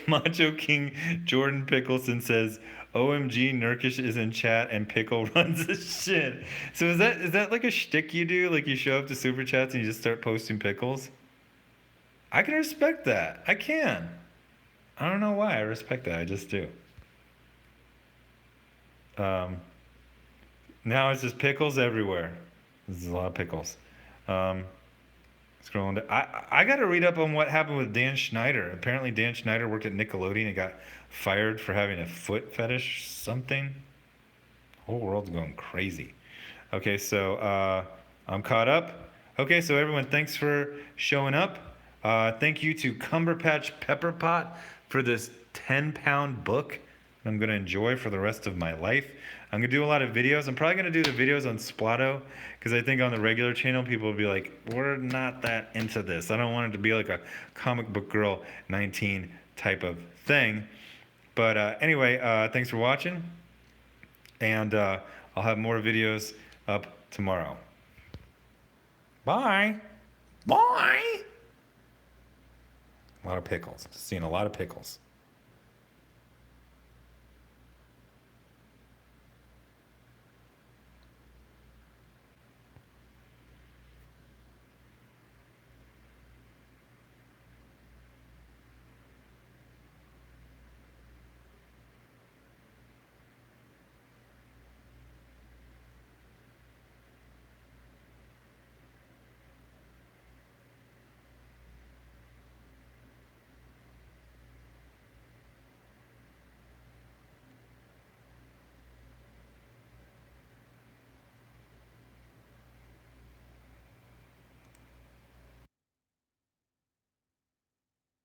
Macho King Jordan Pickleson says, OMG, Nurkish is in chat and Pickle runs the shit. So is that like a shtick you do? Like you show up to super chats and you just start posting pickles? I can respect that. I can. I don't know why I respect that. I just do. Now it's just pickles everywhere. There's a lot of pickles. Scrolling down. I got to read up on what happened with Dan Schneider. Apparently Dan Schneider worked at Nickelodeon and got fired for having a foot fetish something. The whole world's going crazy. Okay, so I'm caught up. Okay, so everyone, thanks for showing up. Thank you to Cumberpatch Pepper Pot for this 10-pound book I'm going to enjoy for the rest of my life. I'm going to do a lot of videos. I'm probably going to do the videos on Splato because I think on the regular channel people will be like, we're not that into this. I don't want it to be like a comic book girl 19 type of thing. But anyway, thanks for watching. And I'll have more videos up tomorrow. Bye. Bye. A lot of pickles. Just seeing a lot of pickles.